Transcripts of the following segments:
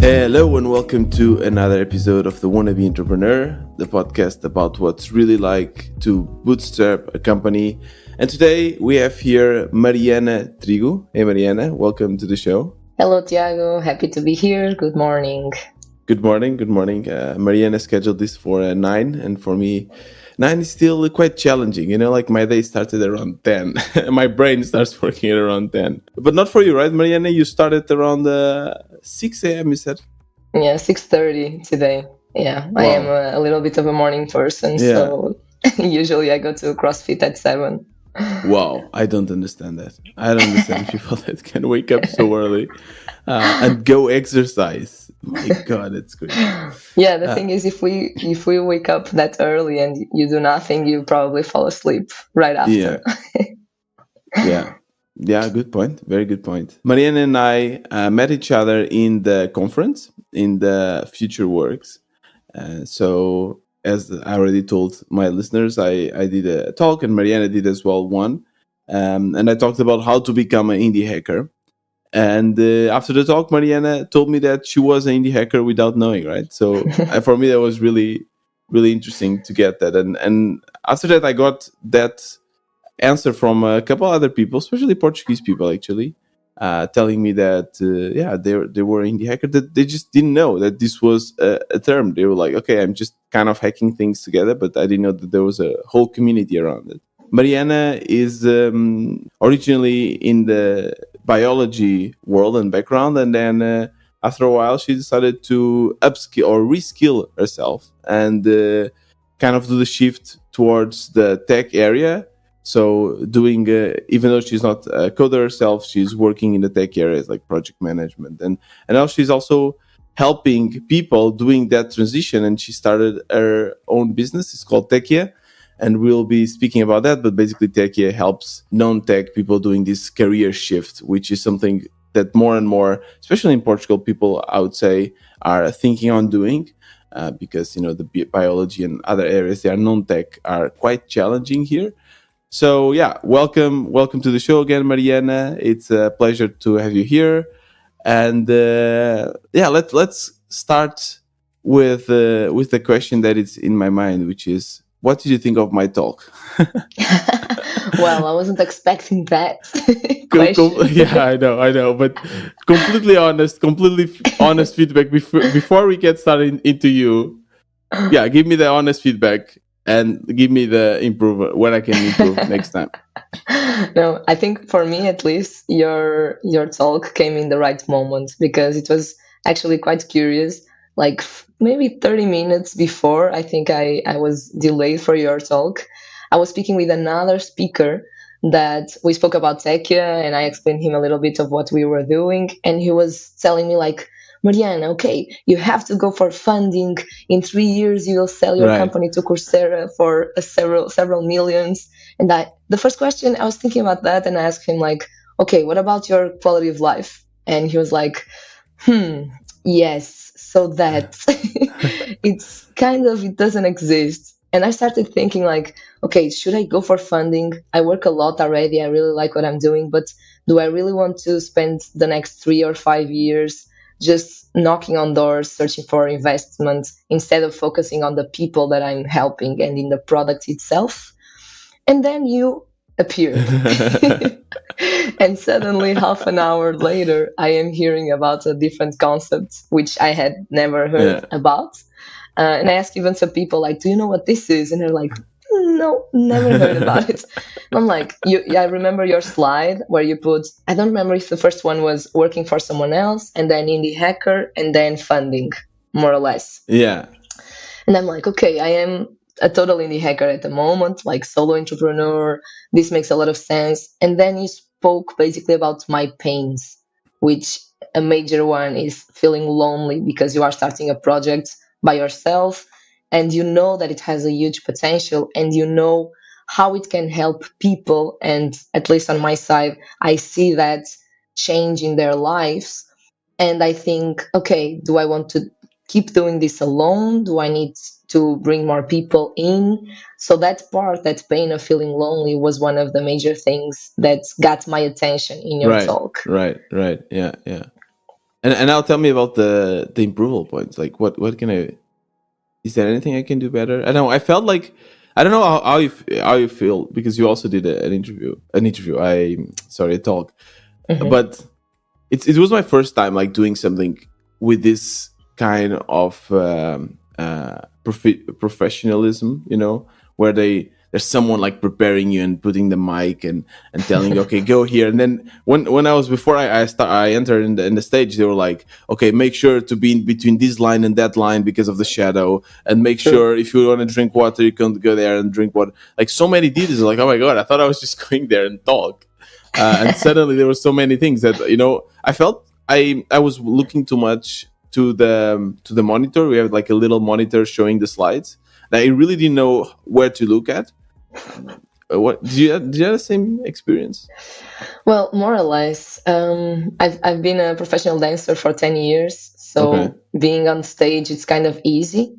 Hello and welcome to another episode of The Wannabe Entrepreneur, the podcast about what's really like to bootstrap a company. And today we have here Mariana Trigo. Hey Mariana, welcome to the show. Hello, Tiago. Happy to be here. Good morning. Good morning, good morning. Mariana scheduled this for 9, and for me, 9 is still quite challenging. Like my day started around 10. My brain starts working at around 10. But not for you, right, Mariana? You started around 6 a.m., you said? Yeah, 6:30 today. Yeah, I am Wow. a little bit of a morning person, Yeah. so usually I go to CrossFit at 7. Wow, I don't understand that. I don't understand people that can wake up so early and go exercise. My God, it's crazy. Yeah, the Uh, thing is, if we wake up that early and you do nothing, you probably fall asleep right yeah, after. yeah, yeah. Good point. Very good point. Mariana and I met each other in the conference in the Future Works. So, as I already told my listeners, I did a talk, and Mariana did as well one. And I talked about how to become an indie hacker. And after the talk, Mariana told me that she was an indie hacker without knowing, right? So for me, that was really, really interesting to get that. And after that, I got that answer from a couple other people, especially Portuguese people, actually, telling me that yeah, they were indie hacker. That they just didn't know that this was a term. They were like, okay, I'm just kind of hacking things together, but I didn't know that there was a whole community around it. Mariana is originally in the biology world and background, and then after a while, she decided to upskill or reskill herself and kind of do the shift towards the tech area. So, doing even though she's not a coder herself, she's working in the tech areas like project management, and now she's also helping people doing that transition. And she started her own business. It's called Techia, and we'll be speaking about that. But basically, Techia helps non-tech people doing this career shift, which is something that more and more, especially in Portugal, people I would say are thinking on doing. Because the biology and other areas that are non-tech are quite challenging here. So yeah, welcome to the show again, Mariana. It's a pleasure to have you here. And yeah, let's start with the question that is in my mind, which is, what did you think of my talk? Well, I wasn't expecting that question. Yeah, I know, but completely honest feedback before we get started into you. Yeah, give me the honest feedback and give me the improve what I can improve next time. No, I think for me at least, your talk came in the right moment because it was actually quite curious. Like maybe 30 minutes before, I think I was delayed for your talk. I was speaking with another speaker that we spoke about Techia, and I explained him a little bit of what we were doing, and he was telling me like, Mariana, okay, you have to go for funding. In 3 years, you will sell your Right. company to Coursera for several millions. And the first question I was thinking about that, and I asked him like, okay, what about your quality of life? And he was like, hmm, yes. So that it's kind of it doesn't exist. And I started thinking like, okay, should I go for funding? I work a lot already. I really like what I'm doing, but do I really want to spend the next 3 or 5 years just knocking on doors, searching for investment instead of focusing on the people that I'm helping and in the product itself? And then you appeared. And suddenly, half an hour later, I am hearing about a different concept, which I had never heard Yeah. about. And I asked even some people, like, do you know what this is? And they're like, no, never heard about it. And I'm like, I remember your slide where you put, I don't remember if the first one was working for someone else, and then indie hacker, and then funding, more or less. Yeah. And I'm like, okay, I am a total indie hacker at the moment, like solo entrepreneur. This makes a lot of sense. And then you spoke basically about my pains, which a major one is feeling lonely because you are starting a project by yourself and you know that it has a huge potential and you know how it can help people. And at least on my side, I see that change in their lives. And I think, okay, do I want to keep doing this alone? Do I need to bring more people in? So that part, that pain of feeling lonely, was one of the major things that got my attention in your Right. talk. Right. Right. Yeah. Yeah. And now tell me about the improvable points. Like what can I? Is there anything I can do better? I know I felt like I don't know how you feel because you also did an interview. I sorry a talk, Hmm. but it was my first time like doing something with this kind of professionalism, you know, where there's someone like preparing you and putting the mic and telling you, okay, go here. And then when I was before I entered in the stage, they were like, okay, make sure to be in between this line and that line because of the shadow, and make True. sure if you want to drink water, you can go there and drink water. Like so many details. Like, oh my god, I thought I was just going there and talk, and suddenly there were so many things that I felt I was looking too much to the monitor. We have like a little monitor showing the slides that I really didn't know where to look at. What did you have the same experience? Well, more or less. I've been a professional dancer for 10 years, Okay. so being on stage it's kind of easy.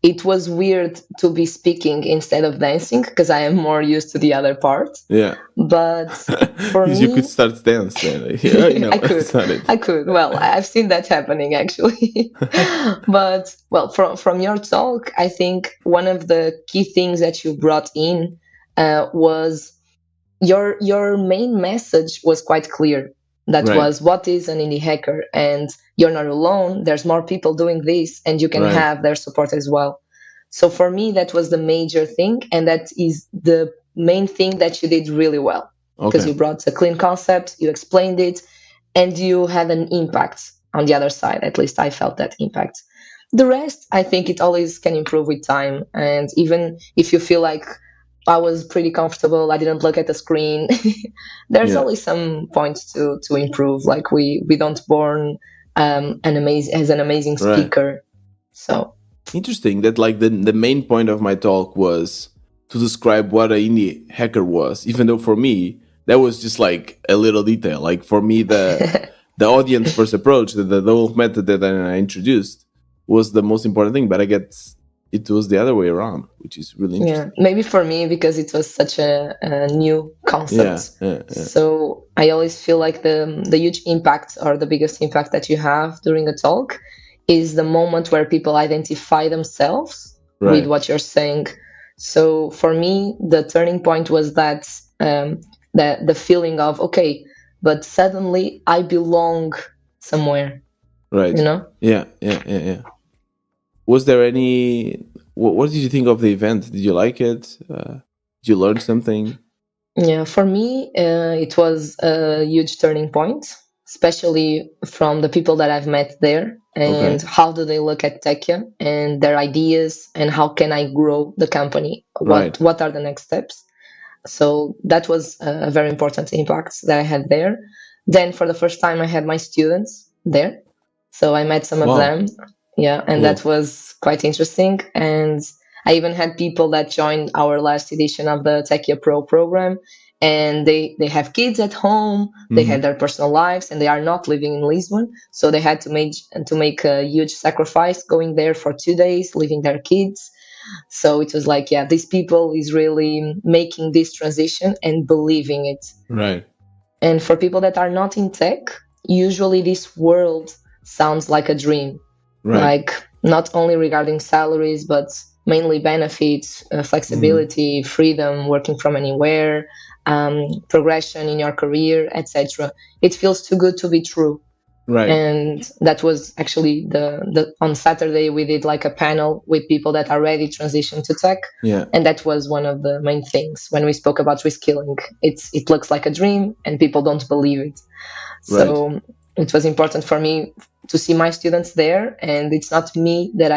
It was weird to be speaking instead of dancing because I am more used to the other part. Yeah. But for Because you could me, start dance then. Like, yeah, no, I that's could. not it. I could. Well, I've seen that happening actually. But well, from your talk, I think one of the key things that you brought in was your main message was quite clear. That Right. was what is an indie hacker, and you're not alone. There's more people doing this, and you can Right. have their support as well. So for me, that was the major thing, and that is the main thing that you did really well because Okay. you brought a clean concept, you explained it, and you had an impact on the other side. At least I felt that impact. The rest, I think it always can improve with time. And even if you feel like I was pretty comfortable, I didn't look at the screen, there's Yeah. always some points to improve. Like we don't born an amazing as an amazing Right. speaker. So Interesting that like the main point of my talk was to describe what a indie hacker was, even though for me that was just like a little detail. Like for me the audience first approach, the whole method that I introduced was the most important thing, but I get it was the other way around, which is really yeah, interesting. maybe for me because it was such a new Yeah, concept. yeah, yeah. So I always feel like the huge impact or the biggest impact that you have during a talk is the moment where people identify themselves with Right. what you're saying. So for me, the turning point was that the feeling of okay, but suddenly I belong somewhere. You Right. know? Yeah, yeah, yeah, yeah. Was there any what did you think of the event? Did you like it? Did you learn something? Yeah, for me, it was a huge turning point, especially from the people that I've met there and Okay. how do they look at Tekia and their ideas and how can I grow the company? Right. What are the next steps? So that was a very important impact that I had there. Then for the first time, I had my students there. So I met some of Wow. them. Yeah, and that Cool. was quite interesting. And I even had people that joined our last edition of the Techia Pro program. And they have kids at home, they have Hmm. their personal lives, and they are not living in Lisbon. So they had to make a huge sacrifice going there for 2 days, leaving their kids. So it was like, yeah, these people is really making this transition and believing it. Right. And for people that are not in tech, usually this world sounds like a dream, Right. like not only regarding salaries, but mainly benefits, Hmm. flexibility, freedom, working from anywhere, progression in your career, etc. It feels too good to be true. Right. And that was actually the on Saturday we did like a panel with people that already transitioned to tech, Yeah. and that was one of the main things when we spoke about reskilling. It looks like a dream and people don't believe it. Right. So it was important for me to see my students there, and it's not me that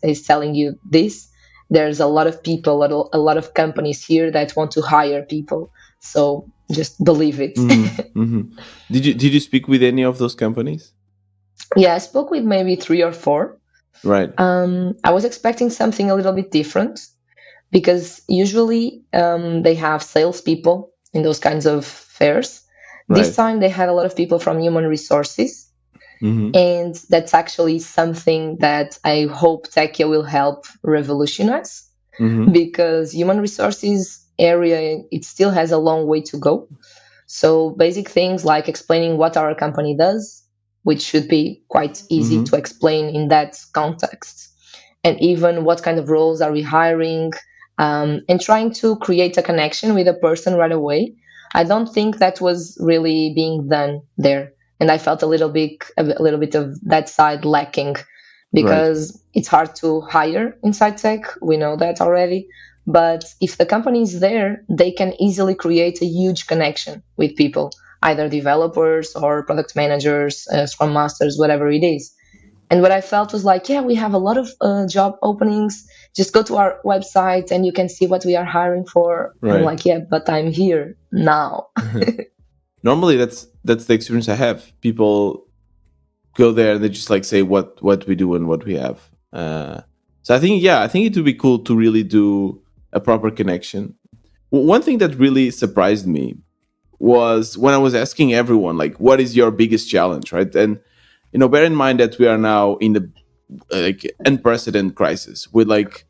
is telling you this. There's a lot of people, a lot of companies here that want to hire people. So just believe it. Hmm. Hmm. Did you speak with any of those companies? Yeah, I spoke with maybe three or four. Right. I was expecting something a little bit different because usually they have salespeople in those kinds of fairs. This Right. time they had a lot of people from human resources, Hmm. and that's actually something that I hope Techia will help revolutionize Hmm. because human resources area it still has a long way to go. So basic things like explaining what our company does, which should be quite easy Hmm. to explain in that context. And even what kind of roles are we hiring, and trying to create a connection with a person right away. I don't think that was really being done there, and I felt a little bit of that side lacking, Right. because it's hard to hire inside tech. We know that already. But if the company is there, they can easily create a huge connection with people, either developers or product managers, scrum masters, whatever it is. And what I felt was like, yeah, we have a lot of job openings. Just go to our website and you can see what we are hiring for. And I'm Right. like, yeah, but I'm here now. Normally, that's the experience I have. People go there and they just like say what we do and what we have. So I think, yeah, I think it would be cool to really do a proper connection. One thing that really surprised me was when I was asking everyone, like, what is your biggest challenge, right? And bear in mind that we are now in the like unprecedented crisis with like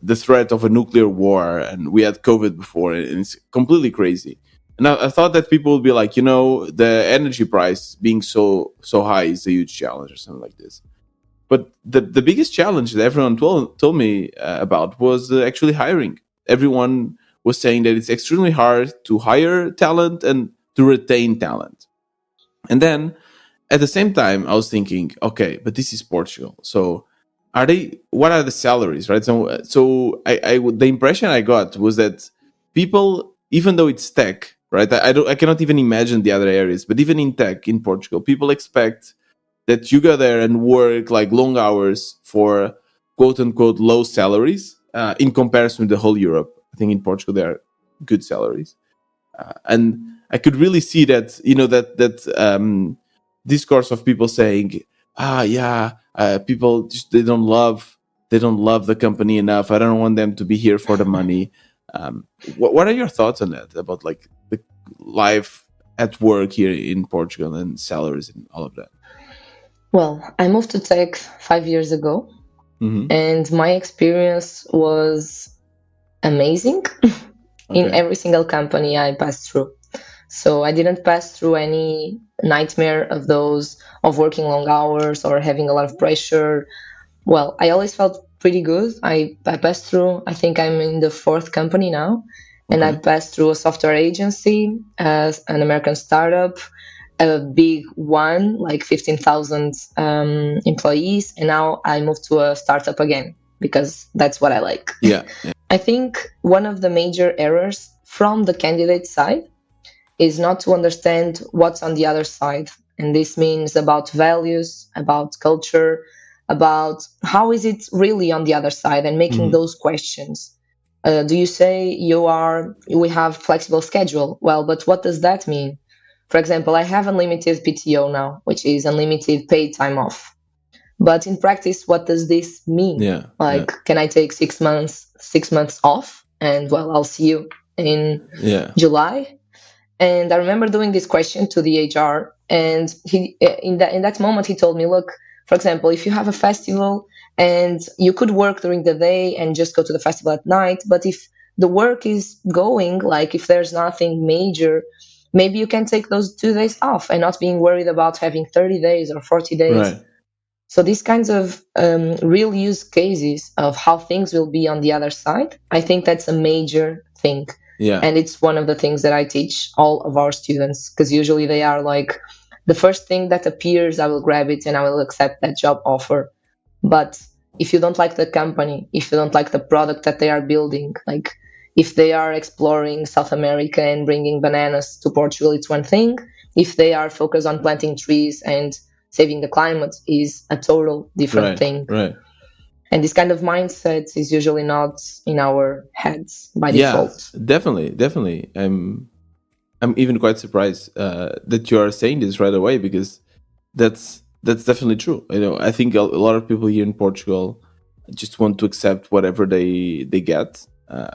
the threat of a nuclear war, and we had COVID before, and it's completely crazy. And I thought that people would be like, the energy price being so high is a huge challenge or something like this. But the biggest challenge that everyone told me about was actually hiring. Everyone was saying that it's extremely hard to hire talent and to retain talent. And then at the same time, I was thinking, okay, but this is Portugal, so are they? What are the salaries, right? So the impression I got was that people, even though it's tech, right? I cannot even imagine the other areas, but even in tech in Portugal, people expect that you go there and work like long hours for quote unquote low salaries in comparison with the whole Europe. I think in Portugal there are good salaries, and I could really see that that discourse of people saying, yeah, people just, they don't love the company enough. I don't want them to be here for the money. What are your thoughts on that, about like the life at work here in Portugal and salaries and all of that? Well, I moved to tech 5 years ago, Hmm. and my experience was amazing in Okay. every single company I passed through. So I didn't pass through any nightmare of those, of working long hours or having a lot of pressure. Well, I always felt pretty good. I passed through, I think I'm in the fourth company now, and I Okay. passed through a software agency, as an American startup, a big one, like 15,000 employees, and now I moved to a startup again because that's what I like. Yeah. Yeah. I think one of the major errors from the candidate side is not to understand what's on the other side. And this means about values, about culture, about how is it really on the other side, and making Hmm. those questions. Do you say we have flexible schedule? Well, but what does that mean? For example, I have unlimited PTO now, which is unlimited paid time off. But in practice, what does this mean? Yeah. Yeah. Like, can I take 6 months off? And well, I'll see you in Yeah. July. And I remember doing this question to the HR, and he in that moment he told me, look, for example, if you have a festival and you could work during the day and just go to the festival at night, but if the work is going, like if there's nothing major, maybe you can take those 2 days off and not being worried about having 30 days or 40 days. Right. So these kinds of real use cases of how things will be on the other side, I think that's a major thing. Yeah. And it's one of the things that I teach all of our students, because usually they are like, the first thing that appears, I will grab it and I will accept that job offer. But if you don't like the company, if you don't like the product that they are building, like if they are exploring South America and bringing bananas to Portugal, it's one thing. If they are focused on planting trees and saving the climate, is a total different Right. thing. Right. And this kind of mindset is usually not in our heads by Yeah. default. Definitely. Definitely. I'm even quite surprised that you are saying this right away, because that's definitely true. I think a lot of people here in Portugal just want to accept whatever they get,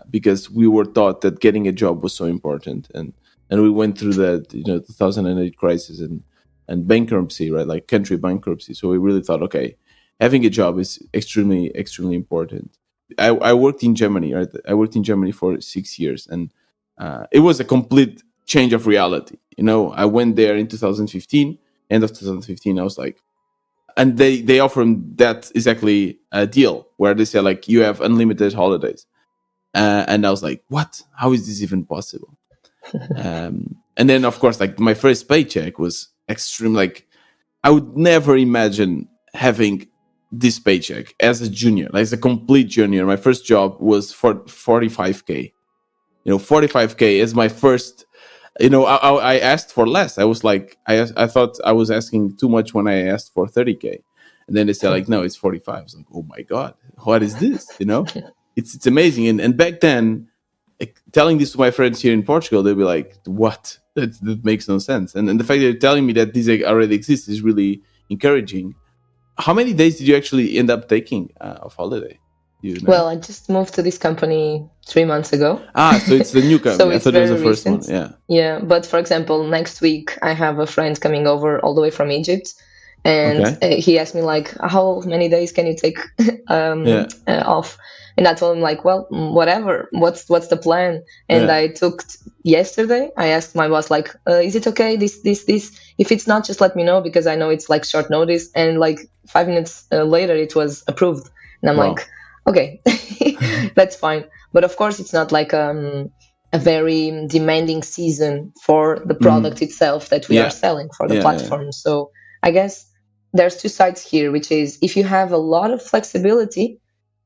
because we were taught that getting a job was so important, and we went through that 2008 crisis and bankruptcy, right? Like country bankruptcy. So we really thought, okay, having a job is extremely important. I worked in Germany, right? I worked in Germany for 6 years, and it was a complete change of reality. I went there in 2015. end of 2015. I was like, and they offer him that exactly a deal where they say like you have unlimited holidays, and I was like, what? How is this even possible? And then of course, like my first paycheck was extreme. Like I would never imagine having this paycheck as a junior, like as a complete junior. My first job was for 45K. 45K is my first. I asked for less. I was like, I thought I was asking too much when I asked for 30K, and then they said like, no, it's 45. I was like, oh my god, what is this? It's amazing. And back then, like, telling this to my friends here in Portugal, they'd be like, what? That makes no sense. And the fact that you're telling me that this already exists is really encouraging. How many days did you actually end up taking of holiday? Do you know? Well, I just moved to this company 3 months ago. So it's the new So company. I it's thought it was very the first one. recent. Yeah. Yeah, but for example, next week I have a friend coming over all the way from Egypt, and Okay. he asked me like, "How many days can you take Yeah. off?" And I told him like, "Well, whatever. What's the plan?" And Yeah. I took yesterday. I asked my boss like, "Is it okay? This. If it's not, just let me know because I know it's like short notice." And like 5 minutes later, it was approved, and I'm like, Wow. "Okay, that's fine." But of course, it's not like a very demanding season for the product Mhm. itself that we are Yeah. selling for the Yeah. Yeah. platform. So I guess there's two sides here, which is if you have a lot of flexibility,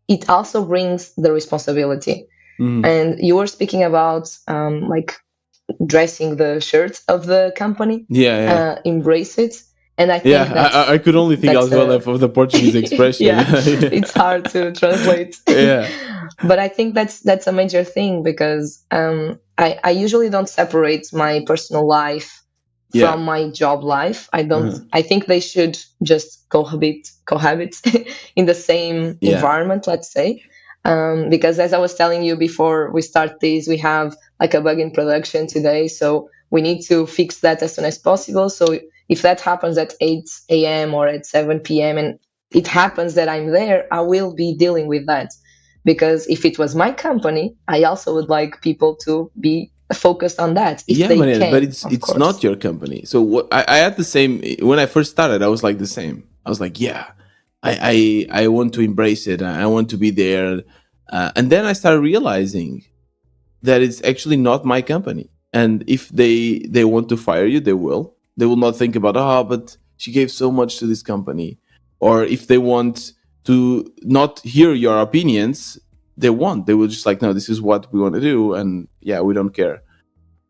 it also brings the responsibility. Mhm. And you were speaking about like dressing the shirt of the company, Yeah. Yeah. embrace it. And I Yeah. think I could only think that's as well a of the Portuguese expression. yeah, Yeah. it's hard to translate. Yeah. But I think that's a major thing because I usually don't separate my personal life Yeah. from my job life. I don't. Uh-huh. I think they should just cohabit in the same Yeah. environment. Let's say. Because as I was telling you before we start this, we have like a bug in production today, so we need to fix that as soon as possible. So if that happens at 8 a.m. or at 7 p.m. and it happens that I'm there, I will be dealing with that. Because if it was my company, I also would like people to be focused on that if Yeah, they Mariana, but can, it's of it's not course. your company. So what I had the same when I first started. I was like the same. I was like, yeah, I want to embrace it. I want to be there. And then I started realizing that it's actually not my company. And if they want to fire you, they will. They will not think about, but she gave so much to this company. Or if they want to not hear your opinions, they won't. They will just like, no, this is what we want to do, and yeah, we don't care.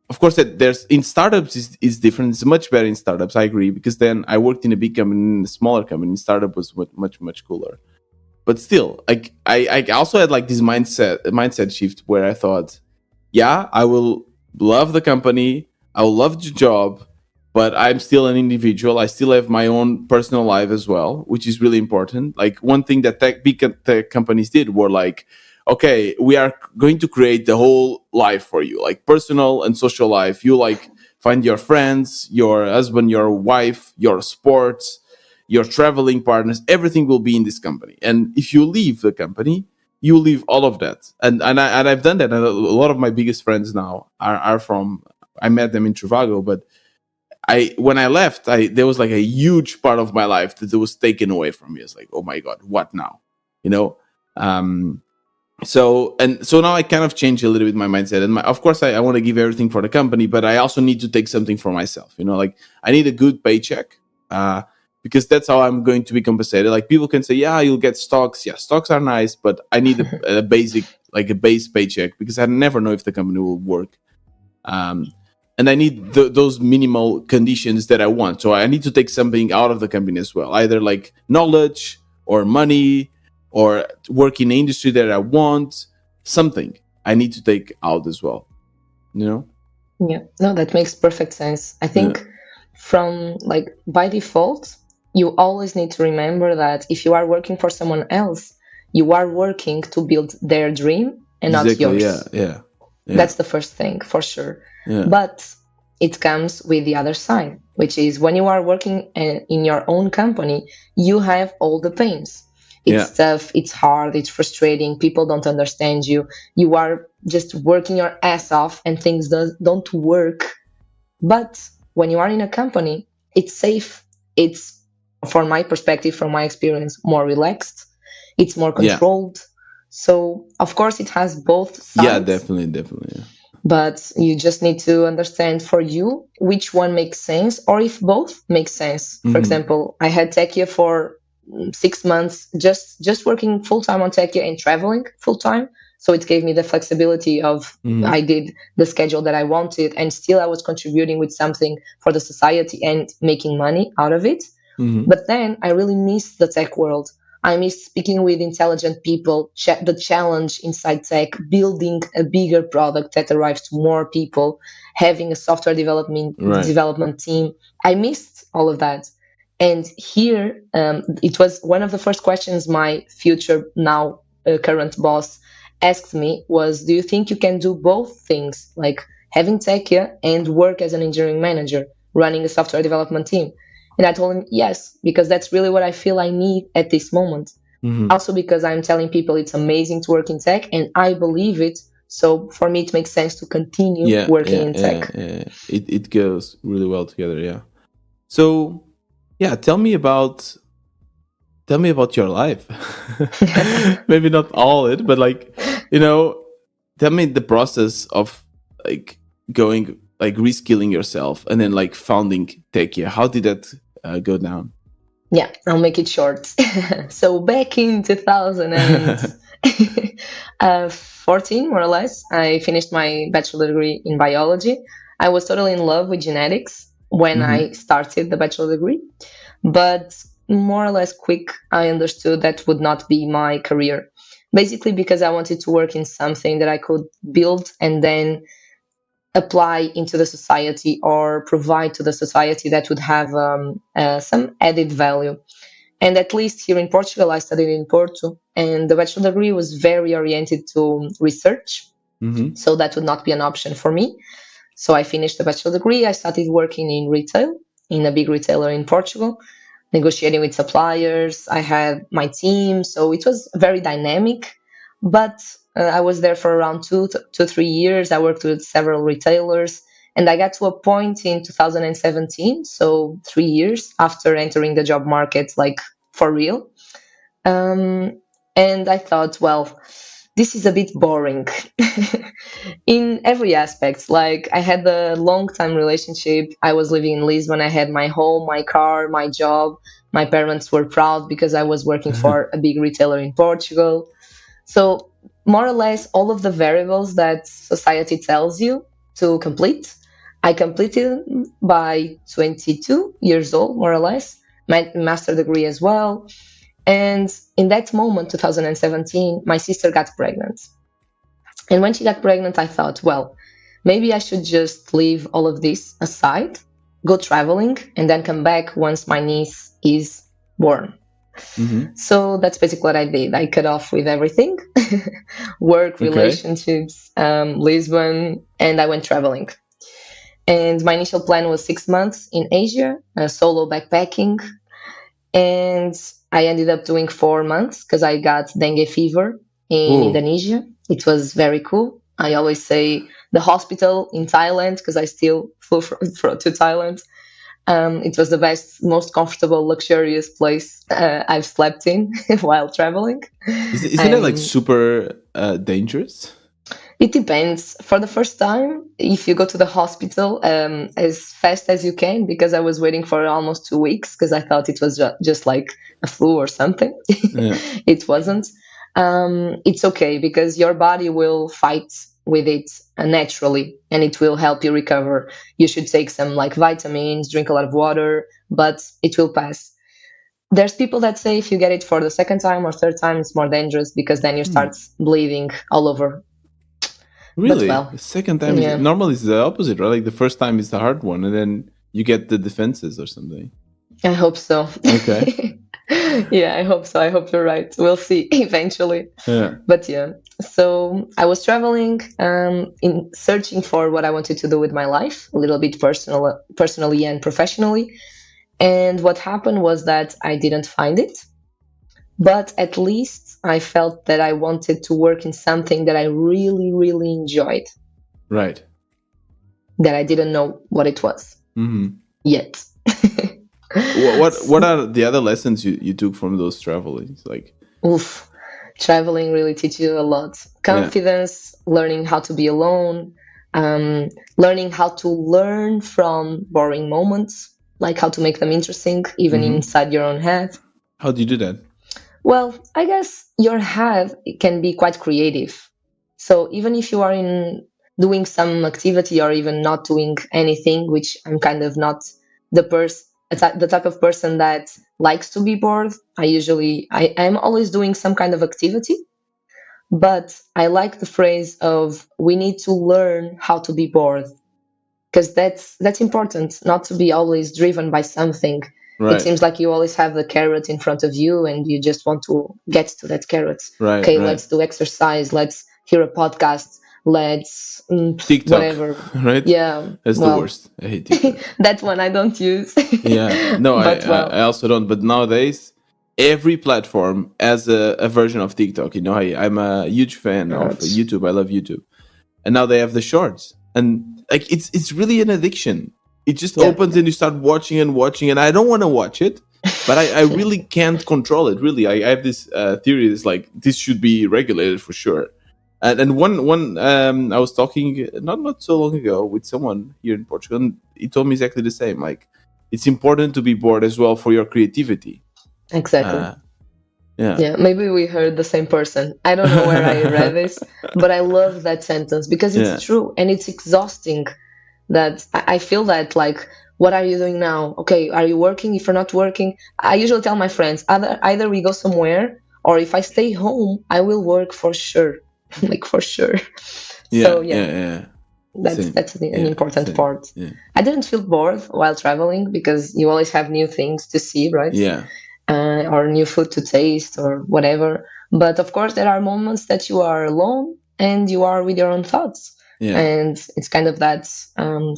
Of course, that there's in startups is different. It's much better in startups. I agree, because then I worked in a big company, in a smaller company. Startup was much cooler. But still, like I also had like this mindset shift where I thought, yeah, I will love the company, I will love the job, but I'm still an individual. I still have my own personal life as well, which is really important. Like one thing that big tech companies did were like, okay, we are going to create the whole life for you, like personal and social life. You like find your friends, your husband, your wife, your sports, your traveling partners. Everything will be in this company. And if you leave the company, you leave all of that. And I've done that. And a lot of my biggest friends now are from. I met them in Trivago, but I when I left, I there was like a huge part of my life that was taken away from me. It's like, oh my god, what now? You know. Um, so now I kind of changed a little bit my mindset, and of course I want to give everything for the company, but I also need to take something for myself. Like I need a good paycheck, uh, because that's how I'm going to be compensated. Like people can say, yeah, you'll get stocks. Yeah, stocks are nice, but I need a basic, like a base paycheck, because I never know if the company will work. Um, and I need those minimal conditions that I want. So I need to take something out of the company as well, either like knowledge or money or work in the industry that I want. Something I need to take out as well. You know? Yeah, no, that makes perfect sense. I Yeah. think from like by default, you always need to remember that if you are working for someone else, you are working to build their dream and not Exactly. Yeah. yours. Yeah. Yeah. That's the first thing for sure. Yeah. But it comes with the other side, which is when you are working in your own company, you have all the pains. Yeah. It's tough, it's hard, it's frustrating, people don't understand you. You are just working your ass off and things don't work. But when you are in a company, It's safe. It's, from my perspective, from my experience, more relaxed. It's more Yeah. controlled. So, of course, it has both Yeah, sides, definitely, definitely. Yeah. but you just need to understand for you which one makes sense or if both make sense. For Mm-hmm. example, I had Techia for 6 months, just working full time on Techia and traveling full time. So it gave me the flexibility of, Mm-hmm. I did the schedule that I wanted, and still I was contributing with something for the society and making money out of it. Mm-hmm. But then I really missed the tech world. I missed speaking with intelligent people, the challenge inside tech, building a bigger product that arrives to more people, having a software Right. development team. I missed all of that. And here, it was one of the first questions my future, now current boss asked me was, do you think you can do both things, like having tech here and work as an engineering manager, running a software development team? And I told him yes, because that's really what I feel I need at this moment. Mm-hmm. Also, because I'm telling people it's amazing to work in tech and I believe it. So for me, it makes sense to continue Yeah, working yeah, in yeah, tech. yeah. It goes really well together. Yeah. So, yeah, tell me about your life. Maybe not all it, but like, you know, tell me the process of like going like reskilling yourself and then like founding Tekia. How did that go down? Yeah, I'll make it short. So back in 2014, more or less, I finished my bachelor degree in biology. I was totally in love with genetics when I Mm-hmm. started the bachelor degree, but more or less quick, I understood that would not be my career. Basically, because I wanted to work in something that I could build and then apply into the society or provide to the society that would have some added value. And at least here in Portugal, I studied in Porto, and the bachelor degree was very oriented to research. Mm-hmm. So that would not be an option for me. So I finished the bachelor degree. I started working in retail in a big retailer in Portugal, negotiating with suppliers. I had my team, so it was very dynamic. But I was there for around 3 years. I worked with several retailers, and I got to a point in 2017, so 3 years after entering the job market, like for real. Um, and I thought, well, this is a bit boring in every aspect. Like, I had a long time relationship. I was living in Lisbon. I had my home, my car, my job. My parents were proud because I was working for a big retailer in Portugal. So, more or less, all of the variables that society tells you to complete, I completed by 22 years old, more or less. My master degree as well. And in that moment, 2017, my sister got pregnant. And when she got pregnant, I thought, well, maybe I should just leave all of this aside, go traveling, and then come back once my niece is born. Mm-hmm. So that's basically what I did. I cut off with everything, work, Okay. relationships, Lisbon, and I went traveling. And my initial plan was 6 months in Asia, solo backpacking. And I ended up doing 4 months because I got dengue fever in Oh, Indonesia. It was very cool. I always say the hospital in Thailand because I still flew to Thailand. It was the best, most comfortable, luxurious place I've slept in while traveling. isn't it like Um, super dangerous? it depends. For the first time, if you go to the hospital as fast as you can, because I was waiting for almost 2 weeks because I thought it was just like a flu or something. Yeah. It wasn't. It's okay because your body will fight with it naturally and it will help you recover. You should take some like vitamins, drink a lot of water, but it will pass. There's people that say if you get it for the second time or third time, it's more dangerous because then you Hmm. start bleeding all over. But Really? well, The second time is yeah, normally it's the opposite, right? Like the first time is the hard one, and then you get the defenses or something. I hope so. Okay. Yeah, I hope so. I hope you're right. We'll see eventually. Yeah. But yeah, so I was traveling, in searching for what I wanted to do with my life, a little bit personally and professionally. And what happened was that I didn't find it, but at least I felt that I wanted to work in something that I really, really enjoyed, Right. that I didn't know what it was Mm-hmm. yet. What are the other lessons you took from those travelings? Like, Oof, traveling really teaches you a lot. yeah. Confidence, learning how to be alone, learning how to learn from boring moments, like how to make them interesting, even Hmm. inside your own head. How do you do that? Well, I guess your head can be quite creative. So even if you are in doing some activity or even not doing anything, which I'm kind of not the type of person that likes to be bored. I'm always doing some kind of activity, but I like the phrase of we need to learn how to be bored because that's important, not to be always driven by something. It Right, seems like you always have the carrot in front of you and you just want to get to that carrot. right, Okay, right. let's do exercise, let's hear a podcast, let's TikTok, whatever. right? Yeah, That's the well, worst. I hate TikTok. that one I don't use. Yeah, no, But I well, also don't. But nowadays, every platform has a version of TikTok. You know, I'm a huge fan of ouch. YouTube. I love YouTube, and now they have the shorts, and like it's really an addiction. It just Yeah, opens and you start watching and watching, and I don't want to watch it, but I really can't control it. Really, I have this theory. It's like this should be regulated for sure. And one I was talking not so long ago with someone here in Portugal, and he told me exactly the same. Like it's important to be bored as well for your creativity. exactly. Uh, yeah, Yeah, maybe we heard the same person. I don't know where I read this, but I love that sentence because it's yeah, true and it's exhausting. That I feel that like, what are you doing now? Okay, are you working? If you're not working, I usually tell my friends either we go somewhere or if I stay home, I will work for sure, like for sure. So yeah, yeah, yeah, yeah. that's Same. an Yeah, important same. part. Yeah, I didn't feel bored while traveling because you always have new things to see, right? yeah, Or new food to taste or whatever. But of course, there are moments that you are alone and you are with your own thoughts. yeah, And it's kind of that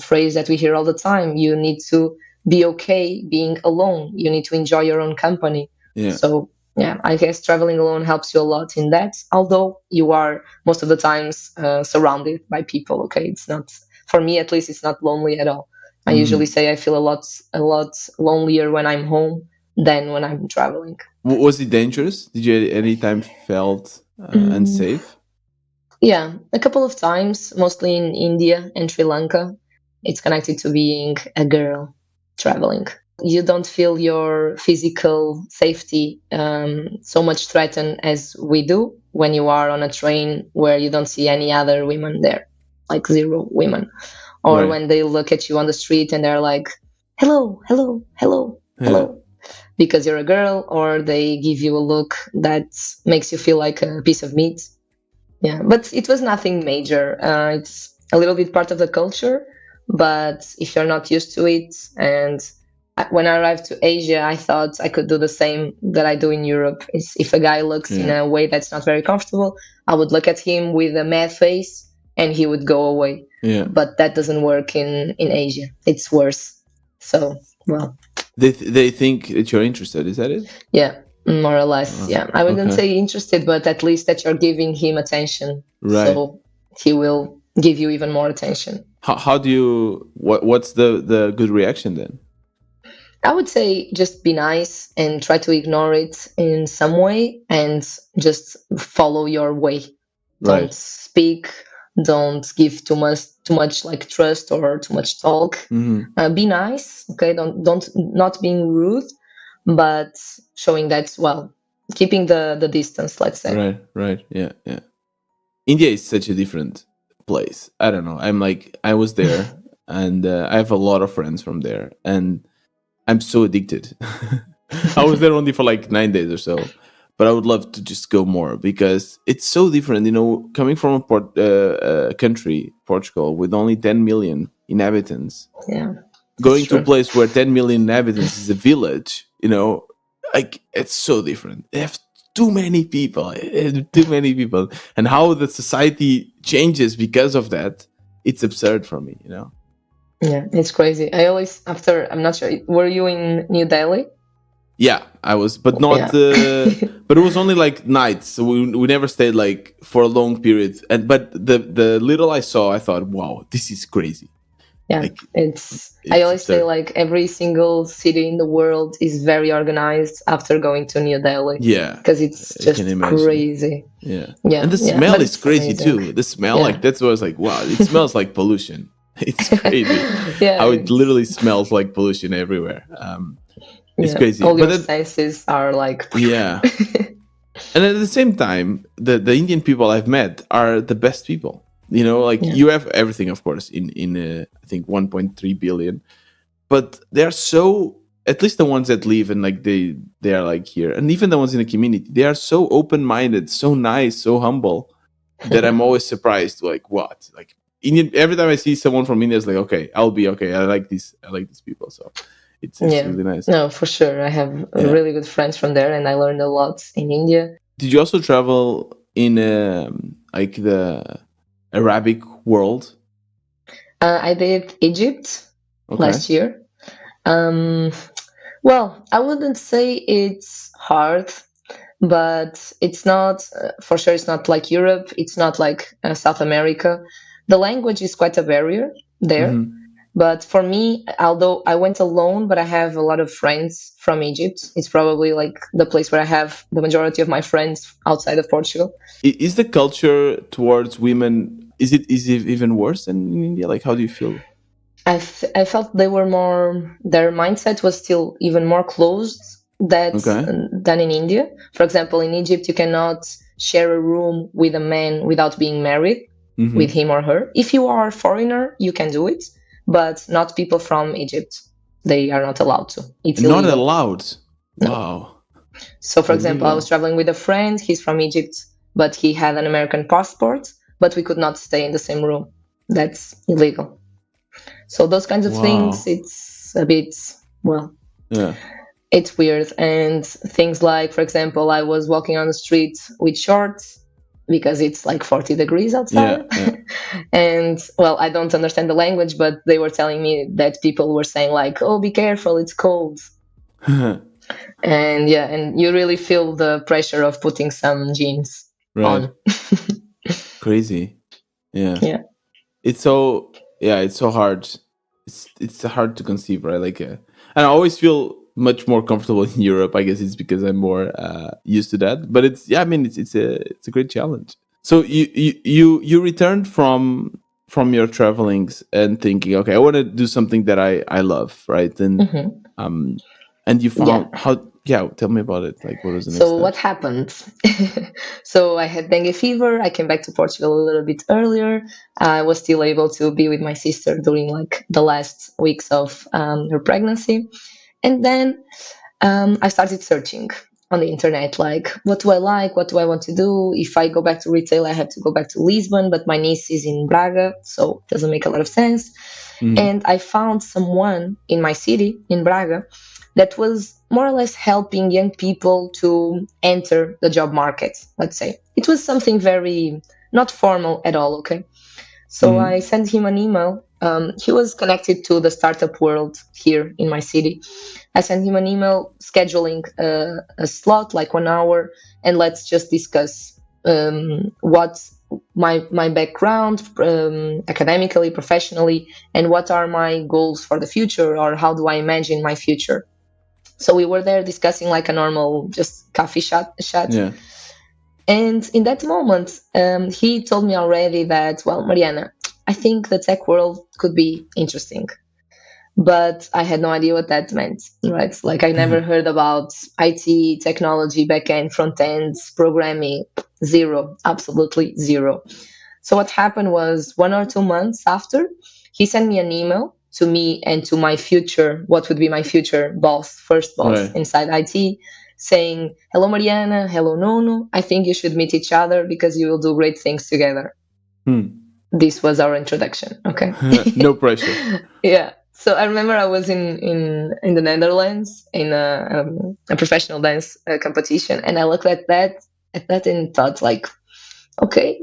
phrase that we hear all the time. You need to be okay being alone. You need to enjoy your own company. yeah. So, yeah, I guess traveling alone helps you a lot in that. Although you are most of the times surrounded by people. Okay, it's not for me at least. It's not lonely at all. I usually Hmm. say I feel a lot lonelier when I'm home than when I'm traveling. Was it dangerous? Did you at any time felt Mm, unsafe? yeah, a couple of times, mostly in India and Sri Lanka. It's connected to being a girl traveling. You don't feel your physical safety so much threatened as we do when you are on a train where you don't see any other women there, like zero women. Or Right. when they look at you on the street and they're like, hello, hello, hello, Yeah. hello, because you're a girl, or they give you a look that makes you feel like a piece of meat. Yeah, but it was nothing major. It's a little bit part of the culture, but if you're not used to it, and when I arrived to Asia, I thought I could do the same that I do in Europe. Is if a guy looks in Yeah. a way that's not very comfortable, I would look at him with a mad face, and he would go away. Yeah. But that doesn't work in Asia. It's worse. So, well, They think that you're interested. Is that it? yeah, more or less. Oh, Yeah, I wouldn't okay. say interested, but at least that you're giving him attention, Right. so he will give you even more attention. How do you what's the good reaction then? I would say just be nice and try to ignore it in some way and just follow your way. Don't Right. speak, don't give too much like trust or too much talk. Hmm. Be nice, okay? Don't not being rude, but showing that, well, keeping the distance, let's say. Right. Right. Yeah. Yeah. India is such a different place. I don't know. I'm like I was there, and I have a lot of friends from there, and I'm so addicted. I was there only for like 9 days or so, but I would love to just go more because it's so different. You know, coming from a country, Portugal, with only 10 million inhabitants, Yeah, that's going to a true. place where 10 million inhabitants is a village. You know, like it's so different. They have too many people, too many people, and how the society changes because of that. It's absurd for me. You know. Yeah, it's crazy. I always, after, I'm not sure, were you in New Delhi? Yeah, I was, but not. Yeah. But it was only like nights, so we never stayed like for a long period. And but the little I saw, I thought, wow, this is crazy. Yeah, Like I it's always say absurd. like every single city in the world is very organized after going to New Delhi Yeah, because it's I can just imagine. crazy. Yeah, Yeah, and the yeah, smell but is it's crazy amazing. too. The smell, like Yeah. that's what I was like, wow, it smells like pollution. It's crazy Yeah, how it literally smells like pollution everywhere. It's yeah. crazy, All but your then, senses are like yeah, and at the same time, the Indian people I've met are the best people. You know, like yeah. you have everything, of course, in I think 1.3 billion, but they're so, at least the ones that leave and like they are like here, and even the ones in the community, they are so open minded, so nice, so humble, that I'm always surprised. Like what? Like Indian. Every time I see someone from India, it's like, okay, I'll be okay. I like these people. So it's Yeah. really nice. No, for sure. I have Yeah. really good friends from there, and I learned a lot in India. Did you also travel in like the Arabic world? I did Egypt Okay. last year. Um, well, I wouldn't say it's hard, but it's not, for sure, it's not like Europe, it's not like South America. The language is quite a barrier there. Hmm. But for me, although I went alone, but I have a lot of friends from Egypt. It's probably like the place where I have the majority of my friends outside of Portugal. Is the culture towards women, is it even worse than in India? Like, how do you feel? I felt they were more, their mindset was still even more closed Okay. than in India. For example, in Egypt, you cannot share a room with a man without being married with Hmm. him or her. If you are a foreigner, you can do it, but not people from Egypt. They are not allowed to. It's Not illegal. allowed. No. Wow. So, for example, I was Illegal. traveling with a friend. He's from Egypt, but he had an American passport, but we could not stay in the same room. That's illegal. So those kinds of things, Wow. it's a bit, well, Yeah. it's weird. And things like, for example, I was walking on the street with shorts because it's like 40 degrees outside. Yeah. Yeah. And well, I don't understand the language, but they were telling me that people were saying like, "Oh, be careful, it's cold." And yeah, and you really feel the pressure of putting some jeans Right. on. Crazy. Yeah. Yeah. It's so, yeah, it's so hard. It's hard to conceive, right? Like, and I always feel much more comfortable in Europe. I guess it's because I'm more used to that. But it's, yeah, I mean, it's a great challenge. So you returned from your travelings and thinking, okay, I want to do something that I love, right? Hmm. Um and you Yeah. found how, yeah, tell me about it. Like, what was the next So what steps? happened? So I had dengue fever. I came back to Portugal a little bit earlier. I was still able to be with my sister during like the last weeks of her pregnancy, and then I started searching on the internet, like what do I like, what do I want to do. If I go back to retail, I have to go back to Lisbon, but my niece is in Braga, so it doesn't make a lot of sense. Hmm. And I found someone in my city, in Braga, that was more or less helping young people to enter the job market, let's say. It was something very not formal at all, okay? So I Hmm. sent him an email. He was connected to the startup world here in my city. I sent him an email scheduling a slot, like 1 hour, and let's just discuss what's my background, academically, professionally, and what are my goals for the future, or how do I imagine my future. So we were there discussing like a normal, just coffee chat. Yeah. And in that moment, he told me already that, well, Mariana, I think the tech world could be interesting, but I had no idea what that meant, right? Like I never heard about IT, technology, backend, front ends, programming, zero, absolutely zero. So what happened was 1 or 2 months after, he sent me an email to me and to my future, what would be my future boss, first boss Right. inside IT, saying, "Hello, Mariana. Hello, Nono. I think you should meet each other because you will do great things together." Hmm. This was our introduction. Okay. No pressure. Yeah. So I remember I was in the Netherlands in a professional dance competition, and I looked at that and thought like, okay,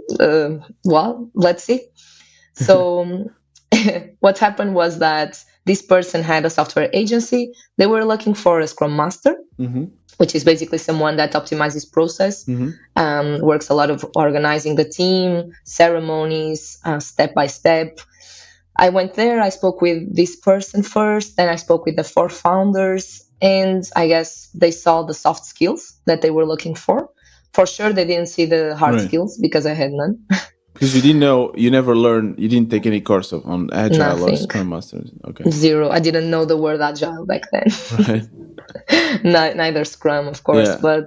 well, let's see. So what happened was that this person had a software agency. They were looking for a Scrum Master, Hmm. which is basically someone that optimizes process, Hmm. works a lot of organizing the team, ceremonies, step by step. I went there, I spoke with this person first, then I spoke with the four founders, and I guess they saw the soft skills that they were looking for. For sure, they didn't see the hard Right. skills because I had none. Because you didn't know, you never learned, you didn't take any course on Agile or Nothing. Scrum Masters. Okay. Zero. I didn't know the word agile back then. Right. Neither Scrum, of course, Yeah.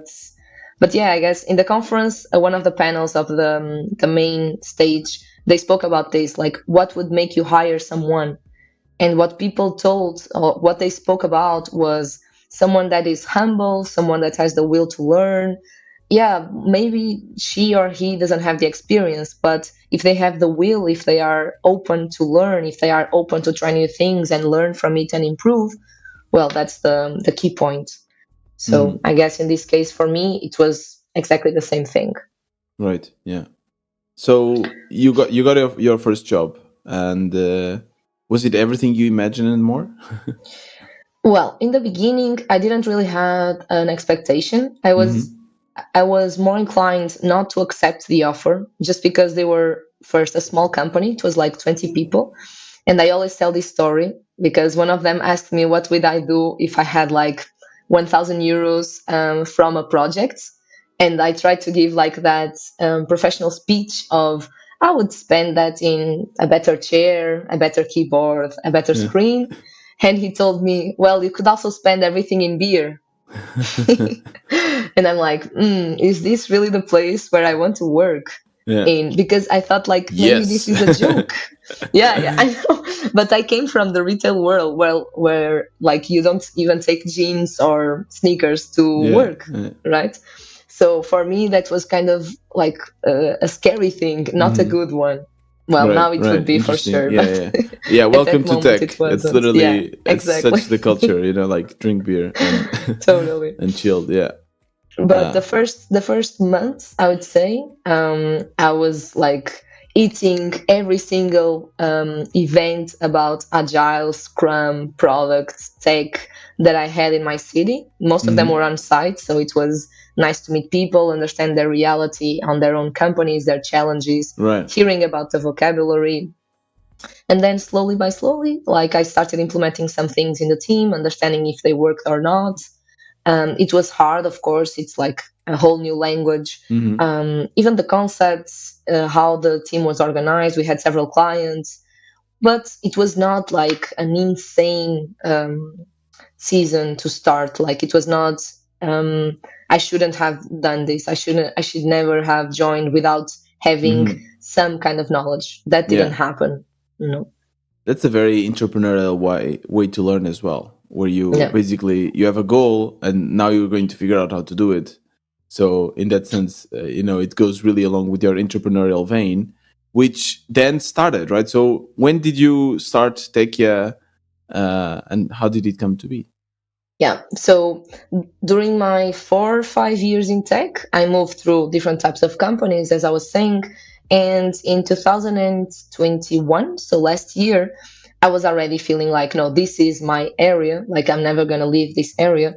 but yeah, I guess in the conference, one of the panels of the main stage, they spoke about this, like what would make you hire someone, and what people told, or what they spoke about, was someone that is humble, someone that has the will to learn. Yeah, maybe she or he doesn't have the experience, but if they have the will, if they are open to learn, if they are open to try new things and learn from it and improve, well, that's the key point. So Mhm. I guess in this case, for me, it was exactly the same thing. Right. Yeah. So you got your first job, and was it everything you imagined and more? Well, in the beginning, I didn't really have an expectation. I was Hmm. I was more inclined not to accept the offer just because they were first a small company. It was like 20 people. And I always tell this story because one of them asked me what would I do if I had like 1,000 euros from a project. And I tried to give like that professional speech of I would spend that in a better chair, a better keyboard, a better Yeah. screen. And he told me, well, you could also spend everything in beer. And I'm like, is this really the place where I want to work Yeah. in? Because I thought like maybe Yes. this is a joke. Yeah, yeah, I know. But I came from the retail world, well, where like you don't even take jeans or sneakers to Yeah. work, right? So for me, that was kind of like a scary thing, not a Hmm. good one. Well, Right. now it would Right. be for Interesting. sure, Yeah. but Yeah. Yeah. at Welcome that to moment it tech. It's wasn't. Yeah, literally it's exactly. such the culture, like drink beer and Totally. and chilled. Yeah. But Uh, the first month, I would say, I was like eating every single event about agile, Scrum, products, tech that I had in my city. Most of them were mhm. on site, so it was nice to meet people, understand their reality on their own companies, their challenges, Right. hearing about the vocabulary. And then slowly by slowly, like I started implementing some things in the team, understanding if they worked or not. It was hard, of course. It's like a whole new language. Hmm. Even the concepts, how the team was organized. We had several clients, but it was not like an insane season to start. Like it was not. Um, I shouldn't have done this. I shouldn't. I should never have joined without having Hmm. some kind of knowledge. That didn't Yeah. happen. You know. That's a very entrepreneurial way to learn as well, where you Yeah. basically you have a goal and now you're going to figure out how to do it. So in that sense, it goes really along with your entrepreneurial vein, which then started, right? So when did you start Tekia, and how did it come to be? Yeah. So during my 4 or 5 years in tech, I moved through different types of companies, as I was saying. And in 2021, so last year, I was already feeling like, no, this is my area. Like, I'm never going to leave this area.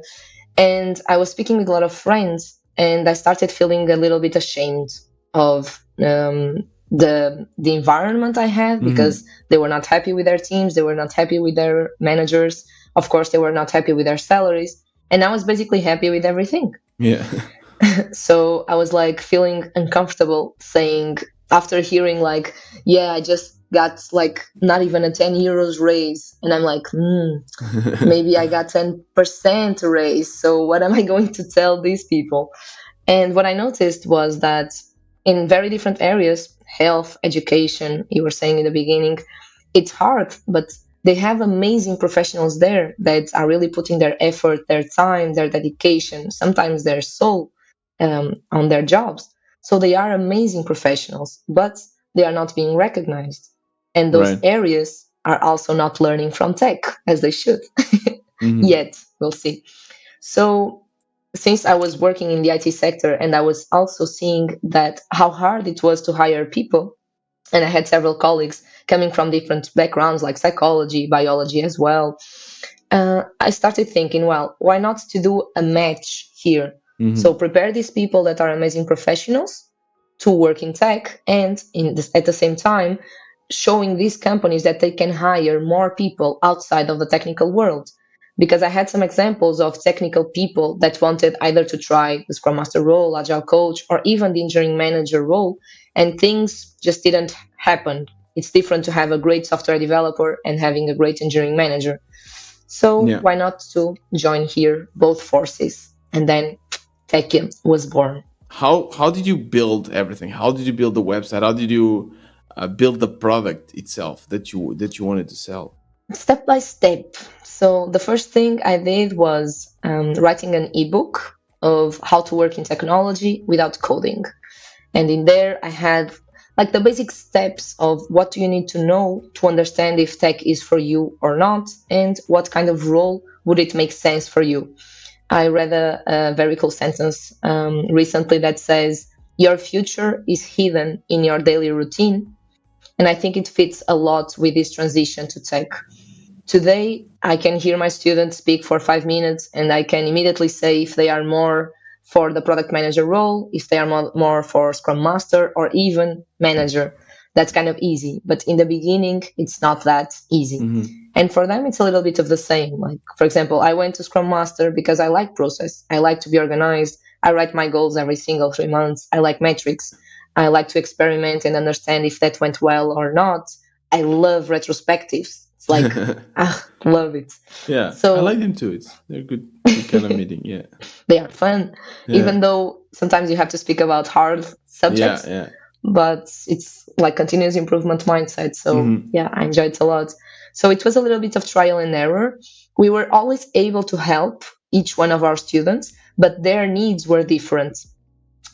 And I was speaking with a lot of friends, and I started feeling a little bit ashamed of the environment I had because Hmm. they were not happy with their teams, they were not happy with their managers. Of course, they were not happy with their salaries, and I was basically happy with everything. Yeah. So I was like feeling uncomfortable saying, after hearing like, yeah, I just got like not even a 10 euros raise, and I'm like, maybe I got 10% raise. So what am I going to tell these people? And what I noticed was that in very different areas, health, education, you were saying in the beginning, it's hard, but they have amazing professionals there that are really putting their effort, their time, their dedication, sometimes their soul on their jobs. So they are amazing professionals, but they are not being recognized. And those Right. areas are also not learning from tech as they should. Hmm. Yet, we'll see. So since I was working in the IT sector and I was also seeing that how hard it was to hire people, and I had several colleagues coming from different backgrounds like psychology, biology as well. I started thinking, well, why not to do a match here? So Hmm. prepare these people that are amazing professionals to work in tech, and at the same time showing these companies that they can hire more people outside of the technical world. Because I had some examples of technical people that wanted either to try the Scrum Master role, Agile coach, or even the engineering manager role, and things just didn't happen. It's different to have a great software developer and having a great engineering manager. So Yeah. why not to join here both forces? And then Techim was born. How did you build everything? How did you build the website? How did you build the product itself that you wanted to sell? Step by step. So the first thing I did was writing an ebook of how to work in technology without coding. And in there, I had like the basic steps of what do you need to know to understand if tech is for you or not, and what kind of role would it make sense for you. I read a very cool sentence recently that says, "Your future is hidden in your daily routine." And I think it fits a lot with this transition to tech. Today, I can hear my students speak for 5 minutes and I can immediately say if they are more for the product manager role, if they are more for Scrum Master or even manager. That's kind of easy. But in the beginning, it's not that easy. Hmm. And for them, it's a little bit of the same. Like, for example, I went to Scrum Master because I like process. I like to be organized. I write my goals every single 3 months. I like metrics. I like to experiment and understand if that went well or not. I love retrospectives. It's like, love it. Yeah, I like So them too. They're good kind of meeting. Yeah, they are fun, yeah, even though sometimes you have to speak about hard yeah, subjects, yeah. but it's like continuous improvement mindset. So Hmm. yeah, I enjoyed it a lot. So it was a little bit of trial and error. We were always able to help each one of our students, but their needs were different.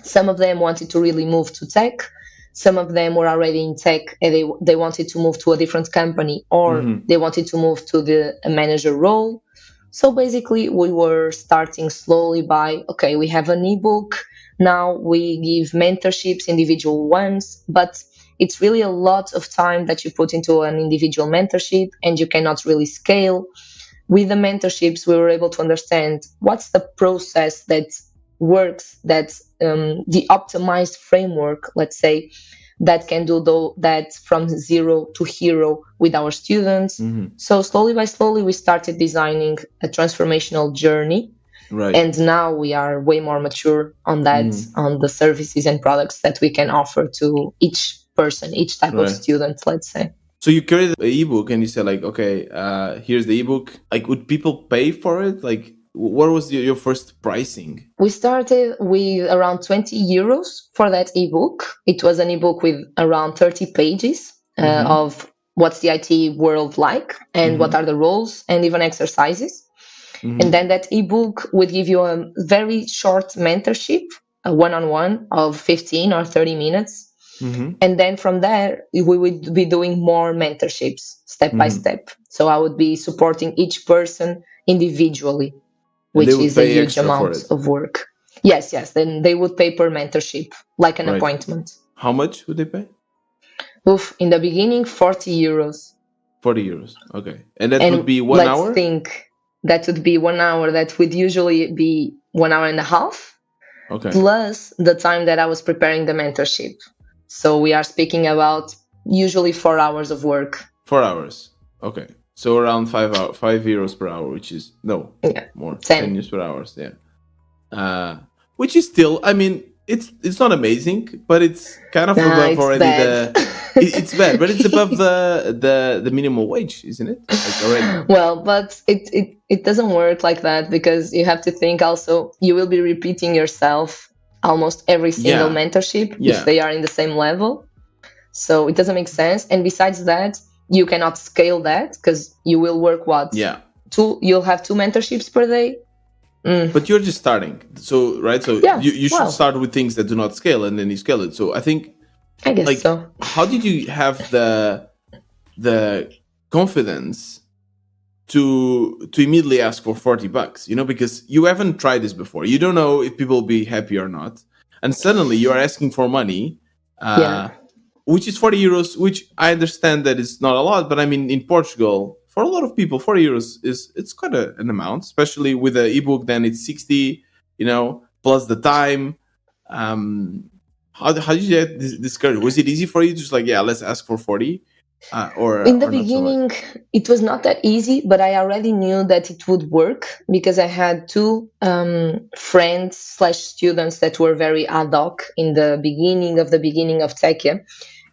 Some of them wanted to really move to tech. Some of them were already in tech and they wanted to move to a different company, or Hmm. they wanted to move to the a manager role. So basically, we were starting slowly by okay, we have an ebook. Now we give mentorships, individual ones, but it's really a lot of time that you put into an individual mentorship and you cannot really scale. With the mentorships, we were able to understand what's the process that works, that's the optimized framework, let's say, that can do that from zero to hero with our students. Hmm. So slowly by slowly, we started designing a transformational journey. Right. And now we are way more mature on that, Hmm. on the services and products that we can offer to each person, each type of Right. student, let's say. So you created an ebook and you said like, okay, here's the ebook. Like, would people pay for it? Like, what was your first pricing? We started with around 20 euros for that ebook. It was an ebook with around 30 pages Hmm. of what's the IT world like and what are Hmm. the roles and even exercises. And then Hmm. that ebook would give you a very short mentorship, a one on one of 15 or 30 minutes. Hmm. And then from there, we would be doing more mentorships step by Hmm. step. So I would be supporting each person individually, And they which would is a pay huge extra for amount it. of work. Yes, yes. Then they would pay per mentorship, like an Right. appointment. How much would they pay? Oof, in the beginning, 40 euros. 40 euros. Okay. And that would And be one let's hour? think that would be 1 hour. That would usually be 1 hour and a half, Okay. plus the time that I was preparing the mentorship. So we are speaking about usually 4 hours of work. 4 hours. Okay. So around 5 euros per hour, which is no Yeah, more. 10 10. euros per hour. Yeah. Which is still, I mean, it's not amazing, but it's kind of Nah, above it's already bad. the. It's bad, but it's above the minimum wage, isn't it? Like already. Well, but it doesn't work like that because you have to think also you will be repeating yourself almost every single Yeah. mentorship if Yeah. they are in the same level. So it doesn't make sense. And besides that, you cannot scale that because you will work what? Yeah. You'll have two mentorships per day. Mm, But you're just starting, so right. So yeah, you should well, start with things that do not scale, and then you scale it. So I think, I guess like, so. how did you have the confidence to immediately ask for 40 bucks, because you haven't tried this before, you don't know if people will be happy or not, and suddenly you are asking for money, Yeah. which is 40 euros, which I understand that it's not a lot, but I mean, in Portugal, for a lot of people, 40 euros it's quite an amount, especially with the ebook. Then it's 60, plus the time. How did you get this courage? Was it easy for you to just like, yeah, let's ask for 40? In the or not so much? beginning, it was not that easy, but I already knew that it would work because I had two friends slash students that were very ad hoc in the beginning of Techia.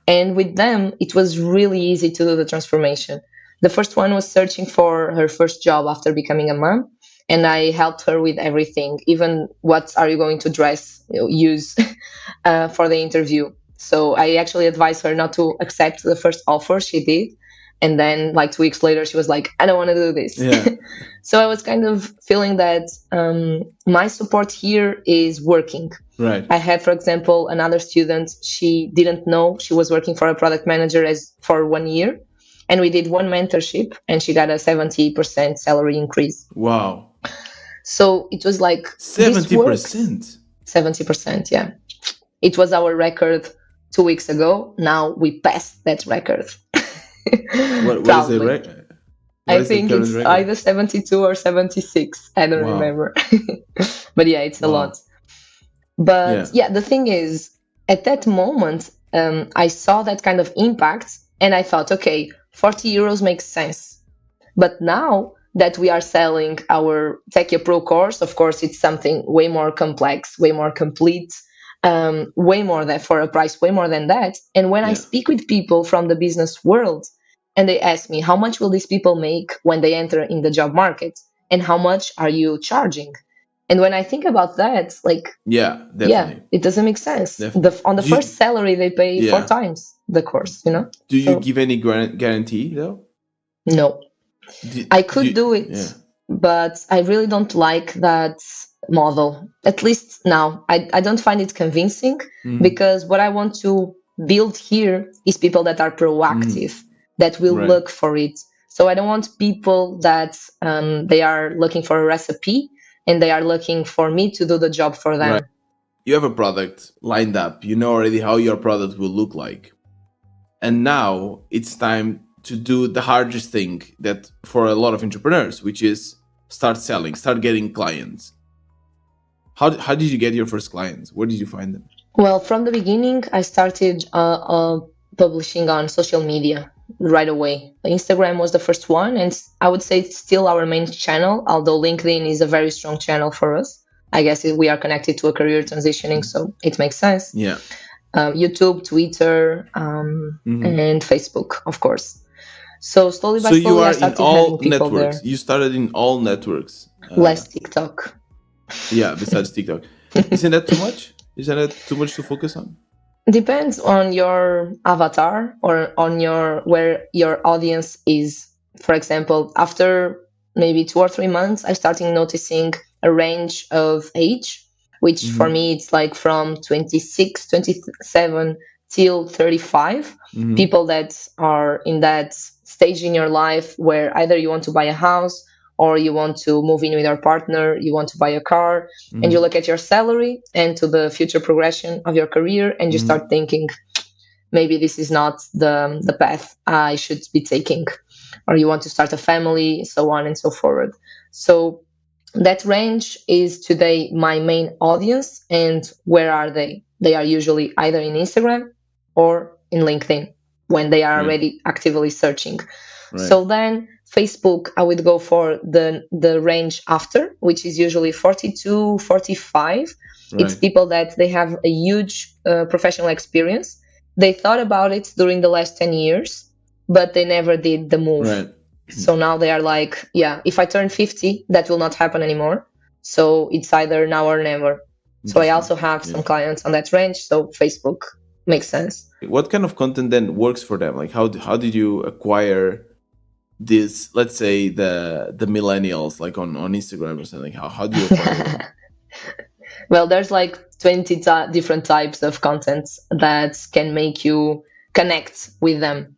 And with them, it was really easy to do the transformation. The first one was searching for her first job after becoming a mom. And I helped her with everything, even what are you going to use for the interview. So I actually advised her not to accept the first offer she did. And then, like 2 weeks later, she was like, I don't want to do this. Yeah. So I was kind of feeling that my support here is working. Right. I had, for example, another student. She didn't know she was working for a product manager as for 1 year, and we did one mentorship, and she got a 70% salary increase. Wow. So it was like this works. 70%. 70%, yeah. It was our record 2 weeks ago. Now we passed that record. What is the Proudly. record? What I is the think current it's record? either 72 or 76. I don't Wow. remember. But yeah, it's a lot. Wow. But Yeah. yeah, the thing is, at that moment, I saw that kind of impact and I thought, okay, 40 euros makes sense. But now that we are selling our Techia Pro course, of course, it's something way more complex, way more complete, way more that for a price, way more than that. And when I Yeah. speak with people from the business world and they ask me, how much will these people make when they enter in the job market? And how much are you charging? And when I think about that, like, Yeah, yeah, definitely. it doesn't make sense. Definitely. On the Do first you, salary, they pay four yeah. times the course, you know? Do you So, give any guarantee though? no, Do, I do could you, do it, yeah. but I really don't like that model. At least now, I don't find it convincing Mm-hmm. because what I want to build here is people that are Mm-hmm. proactive, that will Right. look for it. So I don't want people that they are looking for a recipe and they are looking for me to do the job for Right. them. You have a product lined up. You know already how your product will look like. And now it's time to do the hardest thing that for a lot of entrepreneurs, which is start selling, start getting clients. How did you get your first clients? Where did you find them? Well, from the beginning, I started publishing on social media right away. Instagram was the first one, and I would say it's still our main channel, although LinkedIn is a very strong channel for us. I guess we are connected to a career transitioning, so it makes sense. Yeah. YouTube, Twitter, Mm-hmm. and Facebook, of course. So slowly by So you slowly, I are in started having all people networks. there. You started in all networks. Less TikTok. Yeah, besides TikTok. Isn't that too much? Isn't that too much to focus on? Depends on your avatar or on your where your audience is. For example, after maybe 2 or 3 months, I started noticing a range of age, which for Mm-hmm. me it's like from 26, 27 till 35. Mm-hmm. People that are in that stage in your life where either you want to buy a house or you want to move in with your partner, you want to buy a car, and you Mm-hmm. look at your salary and to the future progression of your career and you Mm-hmm. start thinking maybe this is not the path I should be taking, or you want to start a family, so on and so forward. So that range is today my main audience. And where are they? They are usually either in Instagram or in LinkedIn when they are Right. already actively searching. Right. So then Facebook, I would go for the range after, which is usually 42, 45. It's Right. people that they have a huge professional experience. They thought about it during the last 10 years, but they never did the move. Right. So now they are like, yeah, if I turn 50, that will not happen anymore. So it's either now or never. So I Interesting. also have Yeah. some clients on that range. So Facebook makes sense. What kind of content then works for them? Like how did you acquire this? Let's say the millennials, like on Instagram or something. How do you acquire them? Well, there's like 20 different types of content that can make you connect with them.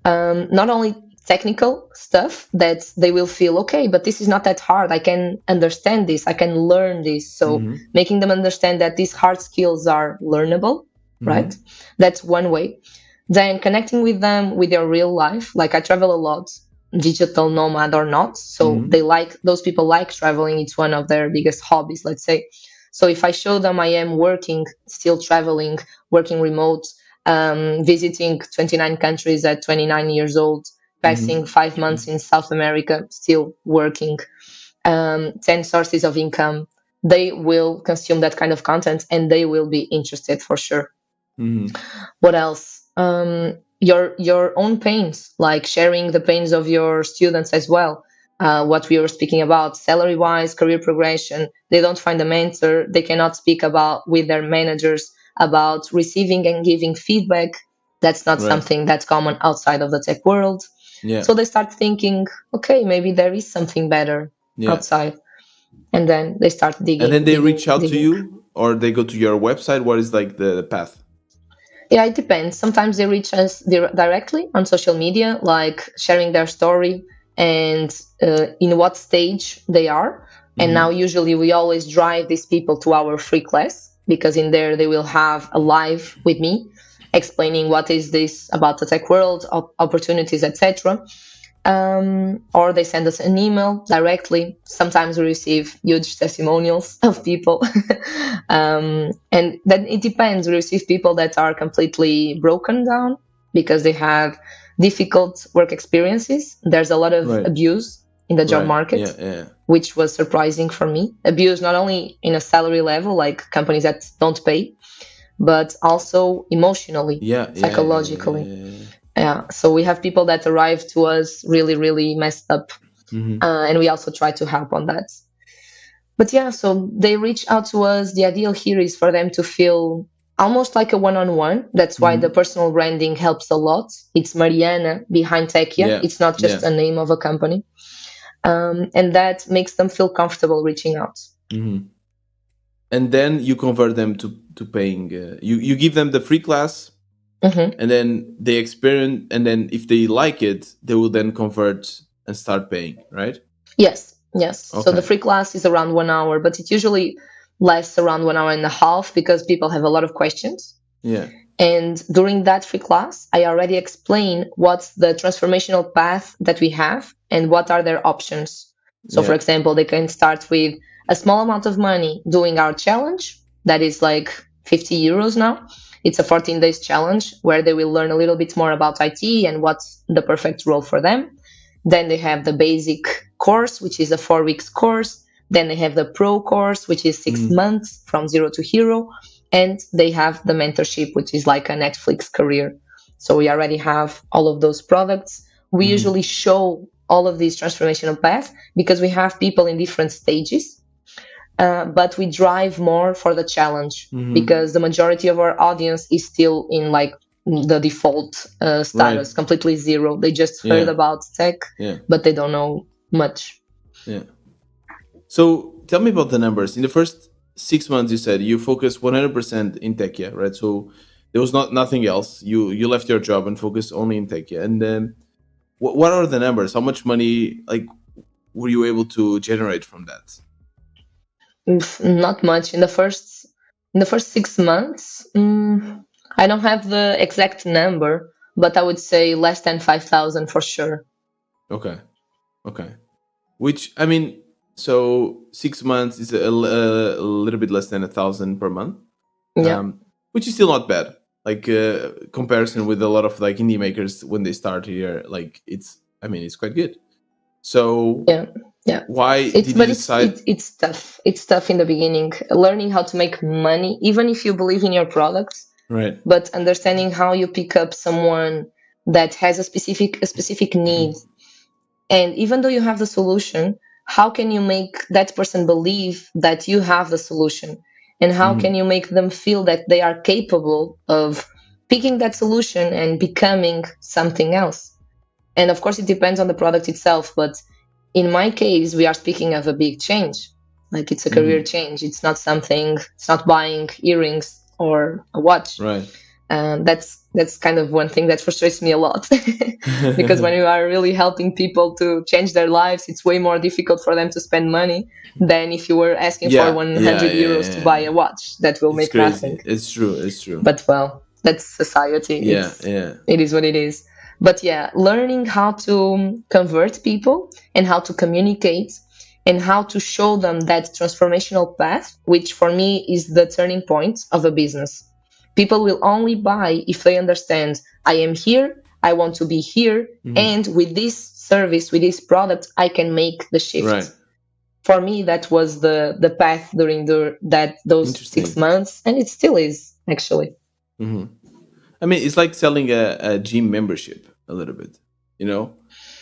Not only technical stuff that they will feel, okay, but this is not that hard. I can understand this. I can learn this. So Mm-hmm. making them understand that these hard skills are learnable, right? Mm-hmm. That's one way. Then connecting with them with their real life. Like I travel a lot, digital nomad or not. So Mm-hmm. those people like traveling. It's one of their biggest hobbies, let's say. So if I show them I am working, still traveling, working remote, visiting 29 countries at 29 years old, passing Hmm. 5 months in South America, still working, 10 sources of income. They will consume that kind of content and they will be interested for sure. Hmm. What else? Your own pains, like sharing the pains of your students as well. What we were speaking about, salary wise, career progression. They don't find a mentor. They cannot speak about with their managers about receiving and giving feedback. That's not Right. something that's common outside of the tech world. Yeah. So they start thinking, okay, maybe there is something better Yeah. outside, and then they start And then digging, they digging, reach out to digging. you, or they go to your website. What is like the path? Yeah, it depends. Sometimes they reach us directly on social media, like sharing their story and in what stage they are. And now, Hmm. usually, we always drive these people to our free class because in there they will have a live with me explaining what is this about the tech world, opportunities, etc. Or they send us an email directly. Sometimes we receive huge testimonials of people. And then it depends. We receive people that are completely broken down because they have difficult work experiences. There's a lot of Right. abuse in the job Right. market, Yeah. Yeah. which was surprising for me. Abuse not only in a salary level, like companies that don't pay, but also emotionally, Yeah. Yeah. Yeah. psychologically. Yeah. Yeah, so we have people that arrive to us really, really messed up, Hmm. and we also try to help on that. But yeah, so they reach out to us. The ideal here is for them to feel almost like a one-on-one. That's why the Hmm. personal branding helps a lot. It's Mariana behind Techia. Yeah. It's not just Yeah. a name of a company, and that makes them feel comfortable reaching out. Hmm. And then you convert them to paying. You give them the free class, Hmm. and then they experience, and then if they like it, they will then convert and start paying. Right. Yes, yes. So the Okay. free class is around 1 hour, but it usually lasts around 1 hour and a half because people have a lot of questions. Yeah. And during that free class, I already explain what's the transformational path that we have and what are their options. So, for Yeah. example, they can start with a small amount of money doing our challenge. That is like 50 euros now. It's a 14 days challenge where they will learn a little bit more about IT and what's the perfect role for them. Then they have the basic course, which is a 4 weeks course. Then they have the pro course, which is six Hmm. months from zero to hero, and they have the mentorship, which is like a Netflix career. So we already have all of those products. We Hmm. usually show all of these transformational paths because we have people in different stages, but we drive more for the challenge Hmm. because the majority of our audience is still in like the default Right. status, completely zero. They just heard Yeah. about tech, Yeah. but they don't know much. Yeah. So tell me about the numbers. In the first 6 months, you said you focused 100% in Techia, right? So there was not nothing else. You left your job and focused only in Techia. And then what are the numbers? How much money like were you able to generate from that? Not much in the first 6 months. I don't have the exact number, but I would say less than 5,000 for sure. Okay. Okay. Which I mean, so 6 months is a little bit less than 1,000 per month, Yeah, um, which is still not bad. Like comparison with a lot of like indie makers when they start here, like it's I mean it's quite good. So yeah, yeah. why It's did you but it's decide? it's it's tough. It's tough in the beginning, learning how to make money, even if you believe in your product, Right. but understanding how you pick up someone that has a specific need. And even though you have the solution, how can you make that person believe that you have the solution? And how can Mhm. you make them feel that they are capable of picking that solution and becoming something else? And of course, it depends on the product itself. But in my case, we are speaking of a big change. Like it's a career Mhm. change. It's not buying earrings or a watch. Right. That's kind of one thing that frustrates me a lot because when you are really helping people to change their lives, it's way more difficult for them to spend money than if you were asking for Yeah. Yeah. 100 Yeah. euros to buy Yeah. a watch that will It's make nothing. crazy. It's true. It's true. But well, that's society. Yeah. Yeah. It is what it is. But yeah, learning how to convert people and how to communicate and how to show them that transformational path, which for me is the turning point of a business. People will only buy if they understand I am here, I want to be here, Hmm. and with this service, with this product, I can make the Right. shift. For me, that was the path during those six Interesting. months, and it still is actually. Hmm. I mean, it's like selling a gym membership a little bit. You know,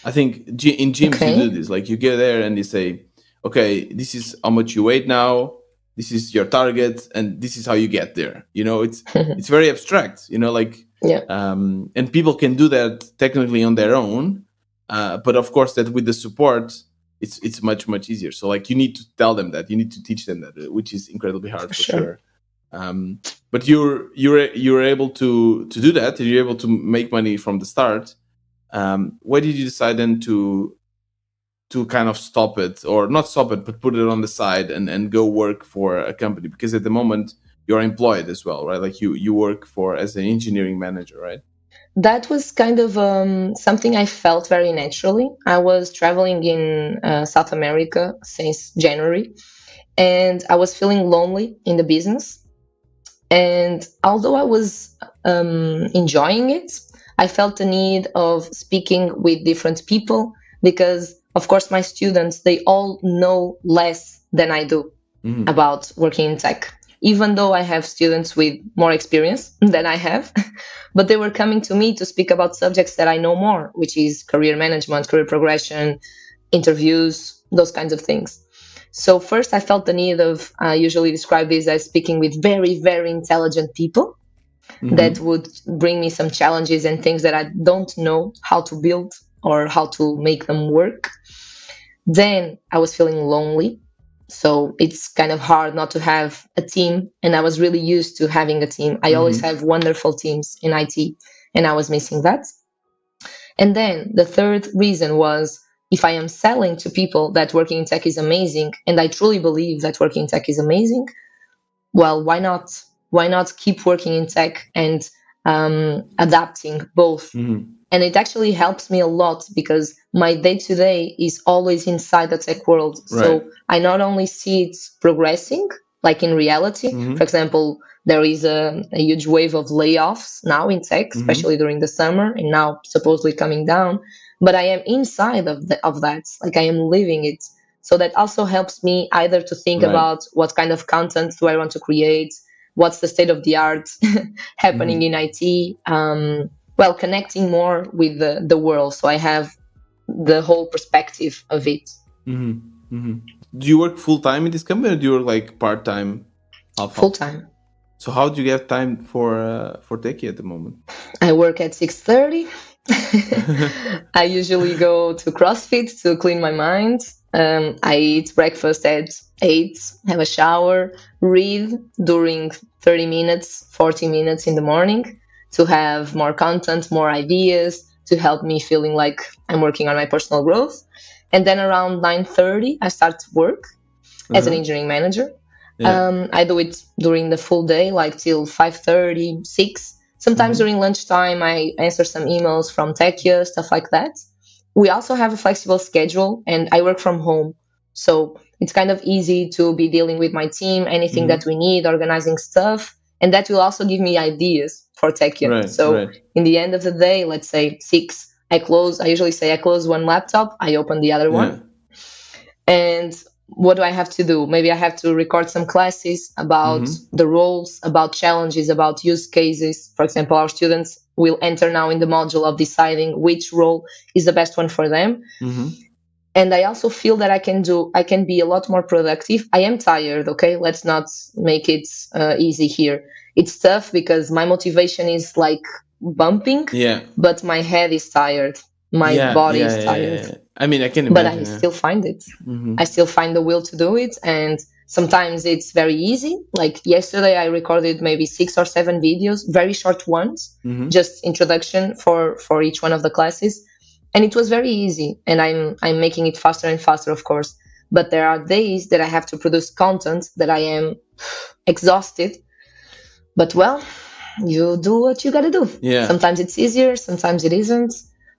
I think in gyms you do Okay. this. Like you get there and you say, "Okay, this is how much you weigh now. This is your target, and this is how you get there." You know, it's very abstract. You know, like Yeah, and people can do that technically on their own, but of course, that with the support, it's much easier. So like you need to tell them that, you need to teach them that, which is incredibly hard for for sure. sure. But you're able to do that. You're able to make money from the start. Why did you decide then to kind of stop it, or not stop it, but put it on the side and go work for a company? Because at the moment you're employed as well, right? Like you work for as an engineering manager, right? That was kind of something I felt very naturally. I was traveling in South America since January, and I was feeling lonely in the business. And although I was enjoying it, I felt the need of speaking with different people because, of course, my students, they all know less than I do Hmm. about working in tech. Even though I have students with more experience than I have, but they were coming to me to speak about subjects that I know more, which is career management, career progression, interviews, those kinds of things. So first, I felt the need of I usually describe this as speaking with very, very intelligent people that Hmm. would bring me some challenges and things that I don't know how to build or how to make them work. Then I was feeling lonely. So it's kind of hard not to have a team. And I was really used to having a team. I always Hmm. have wonderful teams in IT, and I was missing that. And then the third reason was if I am selling to people that working in tech is amazing, and I truly believe that working in tech is amazing, well, why not? Why not keep working in tech and adapting both? Hmm. And it actually helps me a lot because my day to day is always inside the tech world. Right. So I not only see it progressing, like in reality, for Hmm. example, there is a huge wave of layoffs now in tech, Hmm. especially during the summer, and now supposedly coming down. But I am inside of that, like I am living it. So that also helps me either to think Right. about what kind of content do I want to create, what's the state of the art happening Hmm. in IT, well, connecting more with the world. So I have the whole perspective of it Hmm. Hmm. Do you work full time in this company, or do you work like part time, half full half? time. So how do you have time for techie at the moment? I work at 6:30. I usually go to CrossFit to clean my mind. I eat breakfast at 8, have a shower, read during 30 minutes, 40 minutes in the morning to have more content, more ideas, to help me feeling like I'm working on my personal growth. And then around 9:30, I start work as an Uh-huh. engineering manager. Yeah. I do it during the full day, like till 5:30, 6. Sometimes Hmm. during lunchtime, I answer some emails from Techia, stuff like that. We also have a flexible schedule, and I work from home. So it's kind of easy to be dealing with my team, anything that Hmm. we need, organizing stuff. And that will also give me ideas for Techia. Right. So Right. in the end of the day, let's say 6, I usually say I close one laptop, I open the other one, Yeah. and what do I have to do? Maybe I have to record some classes about Hmm. the roles, about challenges, about use cases. For example, our students will enter now in the module of deciding which role is the best one for them. Hmm. And I also feel that I can be a lot more productive. I am tired, okay? Let's not make it easy here. It's tough because my motivation is like bumping, Yeah. but my head is tired. My Yeah. body Yeah. is Yeah. tired, Yeah. I mean, I can but I imagine. Yeah. still find it. Hmm. I still find the will to do it. And sometimes it's very easy. Like yesterday, I recorded maybe 6 or 7 videos, very short ones, Hmm. just introduction for each one of the classes. And it was very easy. And I'm making it faster and faster, of course. But there are days that I have to produce content that I am exhausted. But well, you do what you gotta do. Yeah. Sometimes it's easier, sometimes it isn't.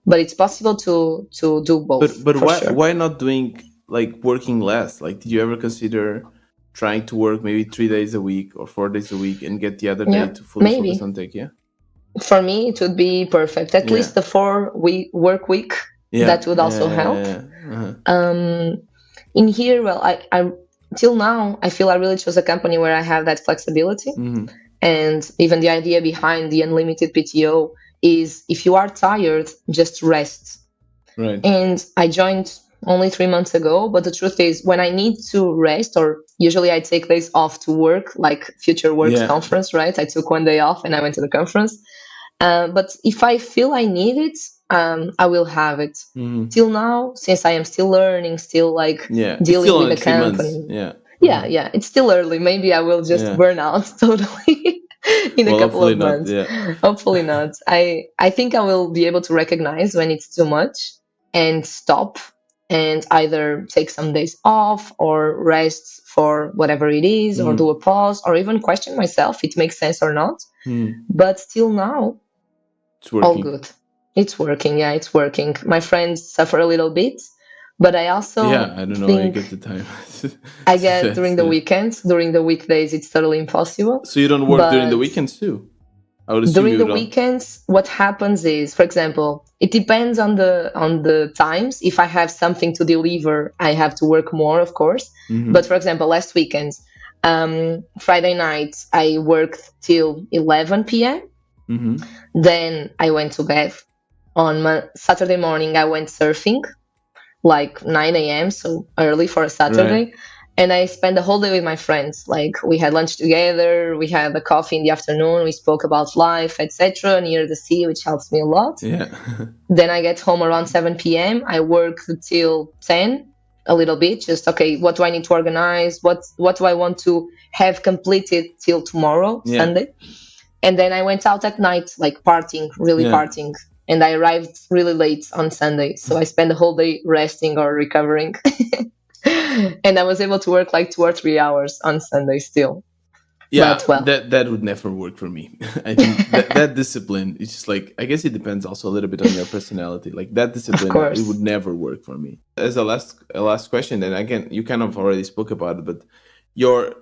But it's possible to do both But for why sure. not doing like working less? Like, did you ever consider? trying to work maybe 3 days a week or 4 days a week and get the other day Yeah, to fully focus maybe. on tech. Yeah. For me, it would be perfect. At Yeah. least the 4 week work week, Yeah. that would also help. Uh-huh. Um, in here, well, I till now I feel I really chose a company where I have that flexibility, Hmm. and even the idea behind the unlimited PTO is if you are tired, just rest. Right. And I joined only 3 months ago, but the truth is, when I need to rest, or usually I take days off to work, like Future Works Yeah. conference, right? I took one day off and I went to the conference. But if I feel I need it, I will have it. Hmm. Till now, since I am still learning, still like Yeah. It's dealing still with only the 3 months. company. Yeah. Yeah, Uh-huh. yeah, it's still early. Maybe I will just Yeah. burn out totally in a Well, couple hopefully of not. months. Yeah. Hopefully not. I think I will be able to recognize when it's too much and stop and either take some days off or rest for whatever it is or do Mm. a pause or even question myself if it makes sense or not. Mm. But still now, It's all working. good. It's working. Yeah, it's working. My friends suffer a little bit, but I Yeah. also I don't know how you think get the time I to get that. during the Yeah. weekends, during the weekdays, it's totally impossible. So you don't work during the But weekends too? I would assume during you the don't. weekends, what happens is, for example, it depends on the times. If I have something to deliver, I have to work more, of course. But Hmm. for example, last weekend, Friday night, I worked till 11 p.m. Hmm. Then I went to bed. On Saturday morning, I went surfing like 9 a.m., so early for a Right. Saturday. And I spent the whole day with my friends. Like we had lunch together, we had a coffee in the afternoon, we spoke about life, etc., near the sea, which helps me a lot. Yeah. Then I get home around 7 p.m. I work till 10, a little bit, just okay, what do I need to organize? What do I want to have completed till tomorrow, Yeah. Sunday? And then I went out at night, like partying, really Yeah. partying. And I arrived really late on Sunday. So I spent the whole day resting or recovering. And I was able to work like 2 or 3 hours on Sunday still. But Yeah, well, that would never work for me. I think that discipline is just like, I guess it depends also a little bit on your personality. Like that of discipline, it would course. never work for me. As a last question, and again, you kind of already spoke about it, but your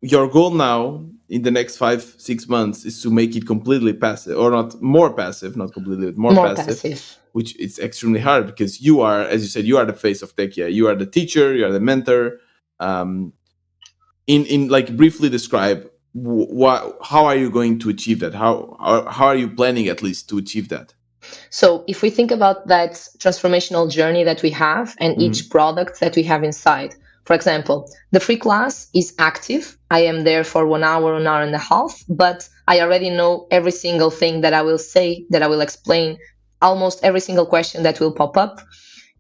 your goal now in the next 5 6 months is to make it completely passive, or not more passive, not completely, but more More passive, passive. which is extremely hard because you are, as you said, you are the face of tech. Yeah, you are the teacher, you are the mentor. Um, in like briefly describe what, how are you going to achieve that, how are you planning at least to achieve that? So if we think about that transformational journey that we have and each Hmm. product that we have inside, for example, the free class is active. I am there for 1 hour, an hour and a half, but I already know every single thing that I will say, that I will explain, almost every single question that will pop up.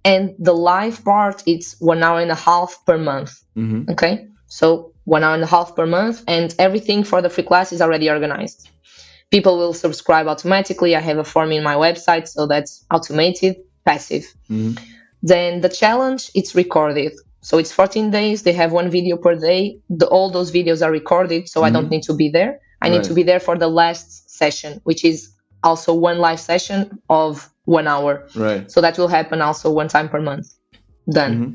And the live part, it's 1 hour and a half per month. Hmm. Okay. So 1 hour and a half per month, and everything for the free class is already organized. People will subscribe automatically. I have a form in my website, so that's automated, passive. Hmm. Then the challenge, it's recorded. So it's 14 days. They have one video per day. All those videos are recorded, so I don't Hmm. need to be there. I need to Right. be there for the last session, which is also one live session of 1 hour. Right. So that will happen also one time per month. Done. Hmm.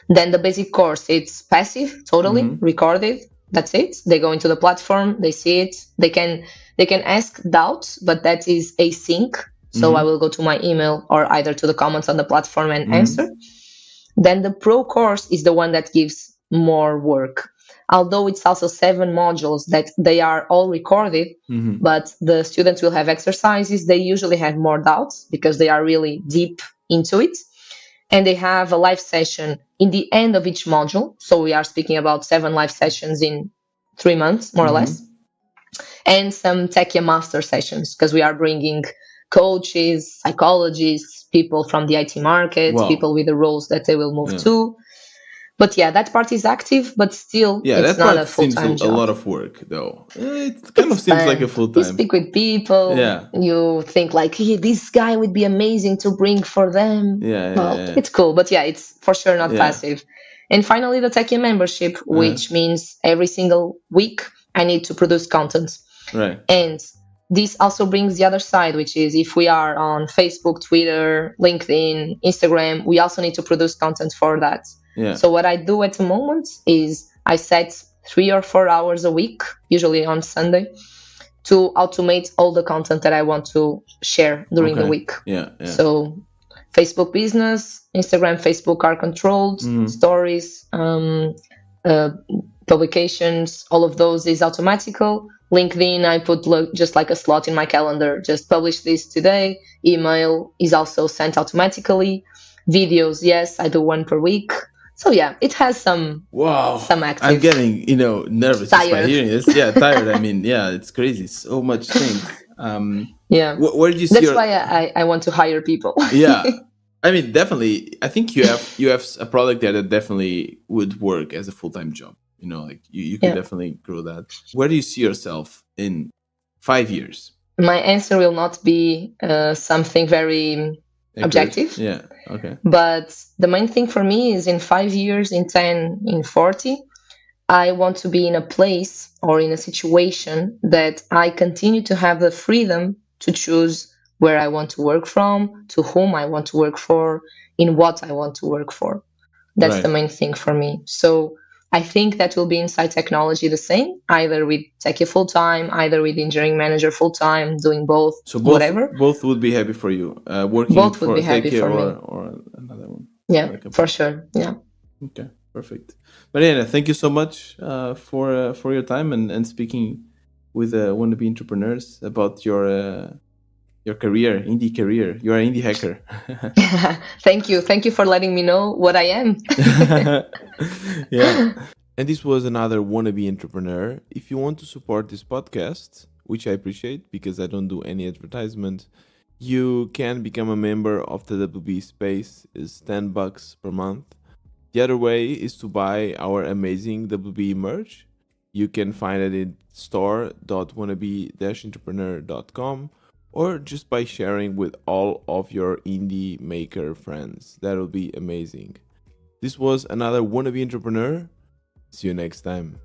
Then the basic course, it's passive, totally Hmm. recorded. That's it. They go into the platform, they see it. They can ask doubts, but that is async. So I Hmm. will go to my email or either to the comments on the platform and answer. Hmm. Then the pro course is the one that gives more work. Although it's also 7 modules that they are all recorded, Hmm. but the students will have exercises. They usually have more doubts because they are really deep into it, and they have a live session in the end of each module. So we are speaking about 7 live sessions in 3 months, more or less, Hmm. and some Techia master sessions because we are bringing coaches, psychologists, people from the IT market, Wow. people with the roles that they will move Yeah. to. But yeah, that part is active, but still, Yeah, it's that not a part full seems a time lot job. of work though. It kind of It's seems like a fun. full You time. speak with people, Yeah. you think like, hey, this guy would be amazing to bring for them. Yeah. Well, Yeah. it's cool, but yeah, it's for sure not Yeah. passive. And finally, the Techie membership, Yeah. which means every single week I need to produce content. Right. And this also brings the other side, which is if we are on Facebook, Twitter, LinkedIn, Instagram, we also need to produce content for that. Yeah. So what I do at the moment is I set 3 or 4 hours a week, usually on Sunday, to automate all the content that I want to share during the Okay. week. Yeah. Yeah. So, Facebook business, Instagram, Facebook are controlled, Mm. stories, uh, publications, all of those is automatical. LinkedIn, I put just like a slot in my calendar, just publish this today. Email is also sent automatically. Videos, yes, I do one per week. So yeah, it has Wow. some I'm active. getting, nervous just by Tired. hearing this. Yeah, tired. I mean, yeah, it's crazy. So much things. Yeah, Where did you see that's your? why I want to hire people. Yeah, I mean, definitely. I think you have a product there that definitely would work as a full time job. Like you could Yeah. definitely grow that. Where do you see yourself in 5 years? My answer will not be something very Accurate. objective, Yeah. Okay. but the main thing for me is in 5 years, in 10, in 40, I want to be in a place or in a situation that I continue to have the freedom to choose where I want to work from, to whom I want to work for, in what I want to work for. That's the Right. main thing for me. So I think that will be inside technology the same, either with techie full time, either with engineering manager full time, doing both, So both whatever. both would be happy for you, working Both would be for happy Take for or me. another one, Yeah, another for company. sure. Yeah. Okay, perfect. Mariana, thank you so much for your time and speaking with wannabe entrepreneurs about your career, indie career. You are an indie hacker. Thank you. Thank you for letting me know what I am. Yeah. And this was another wannabe entrepreneur. If you want to support this podcast, which I appreciate because I don't do any advertisement, you can become a member of the WB space. Is $10 per month. The other way is to buy our amazing WB merch. You can find it in store.wannabe-entrepreneur.com or just by sharing with all of your indie maker friends. That will be amazing. This was another wannabe entrepreneur. See you next time.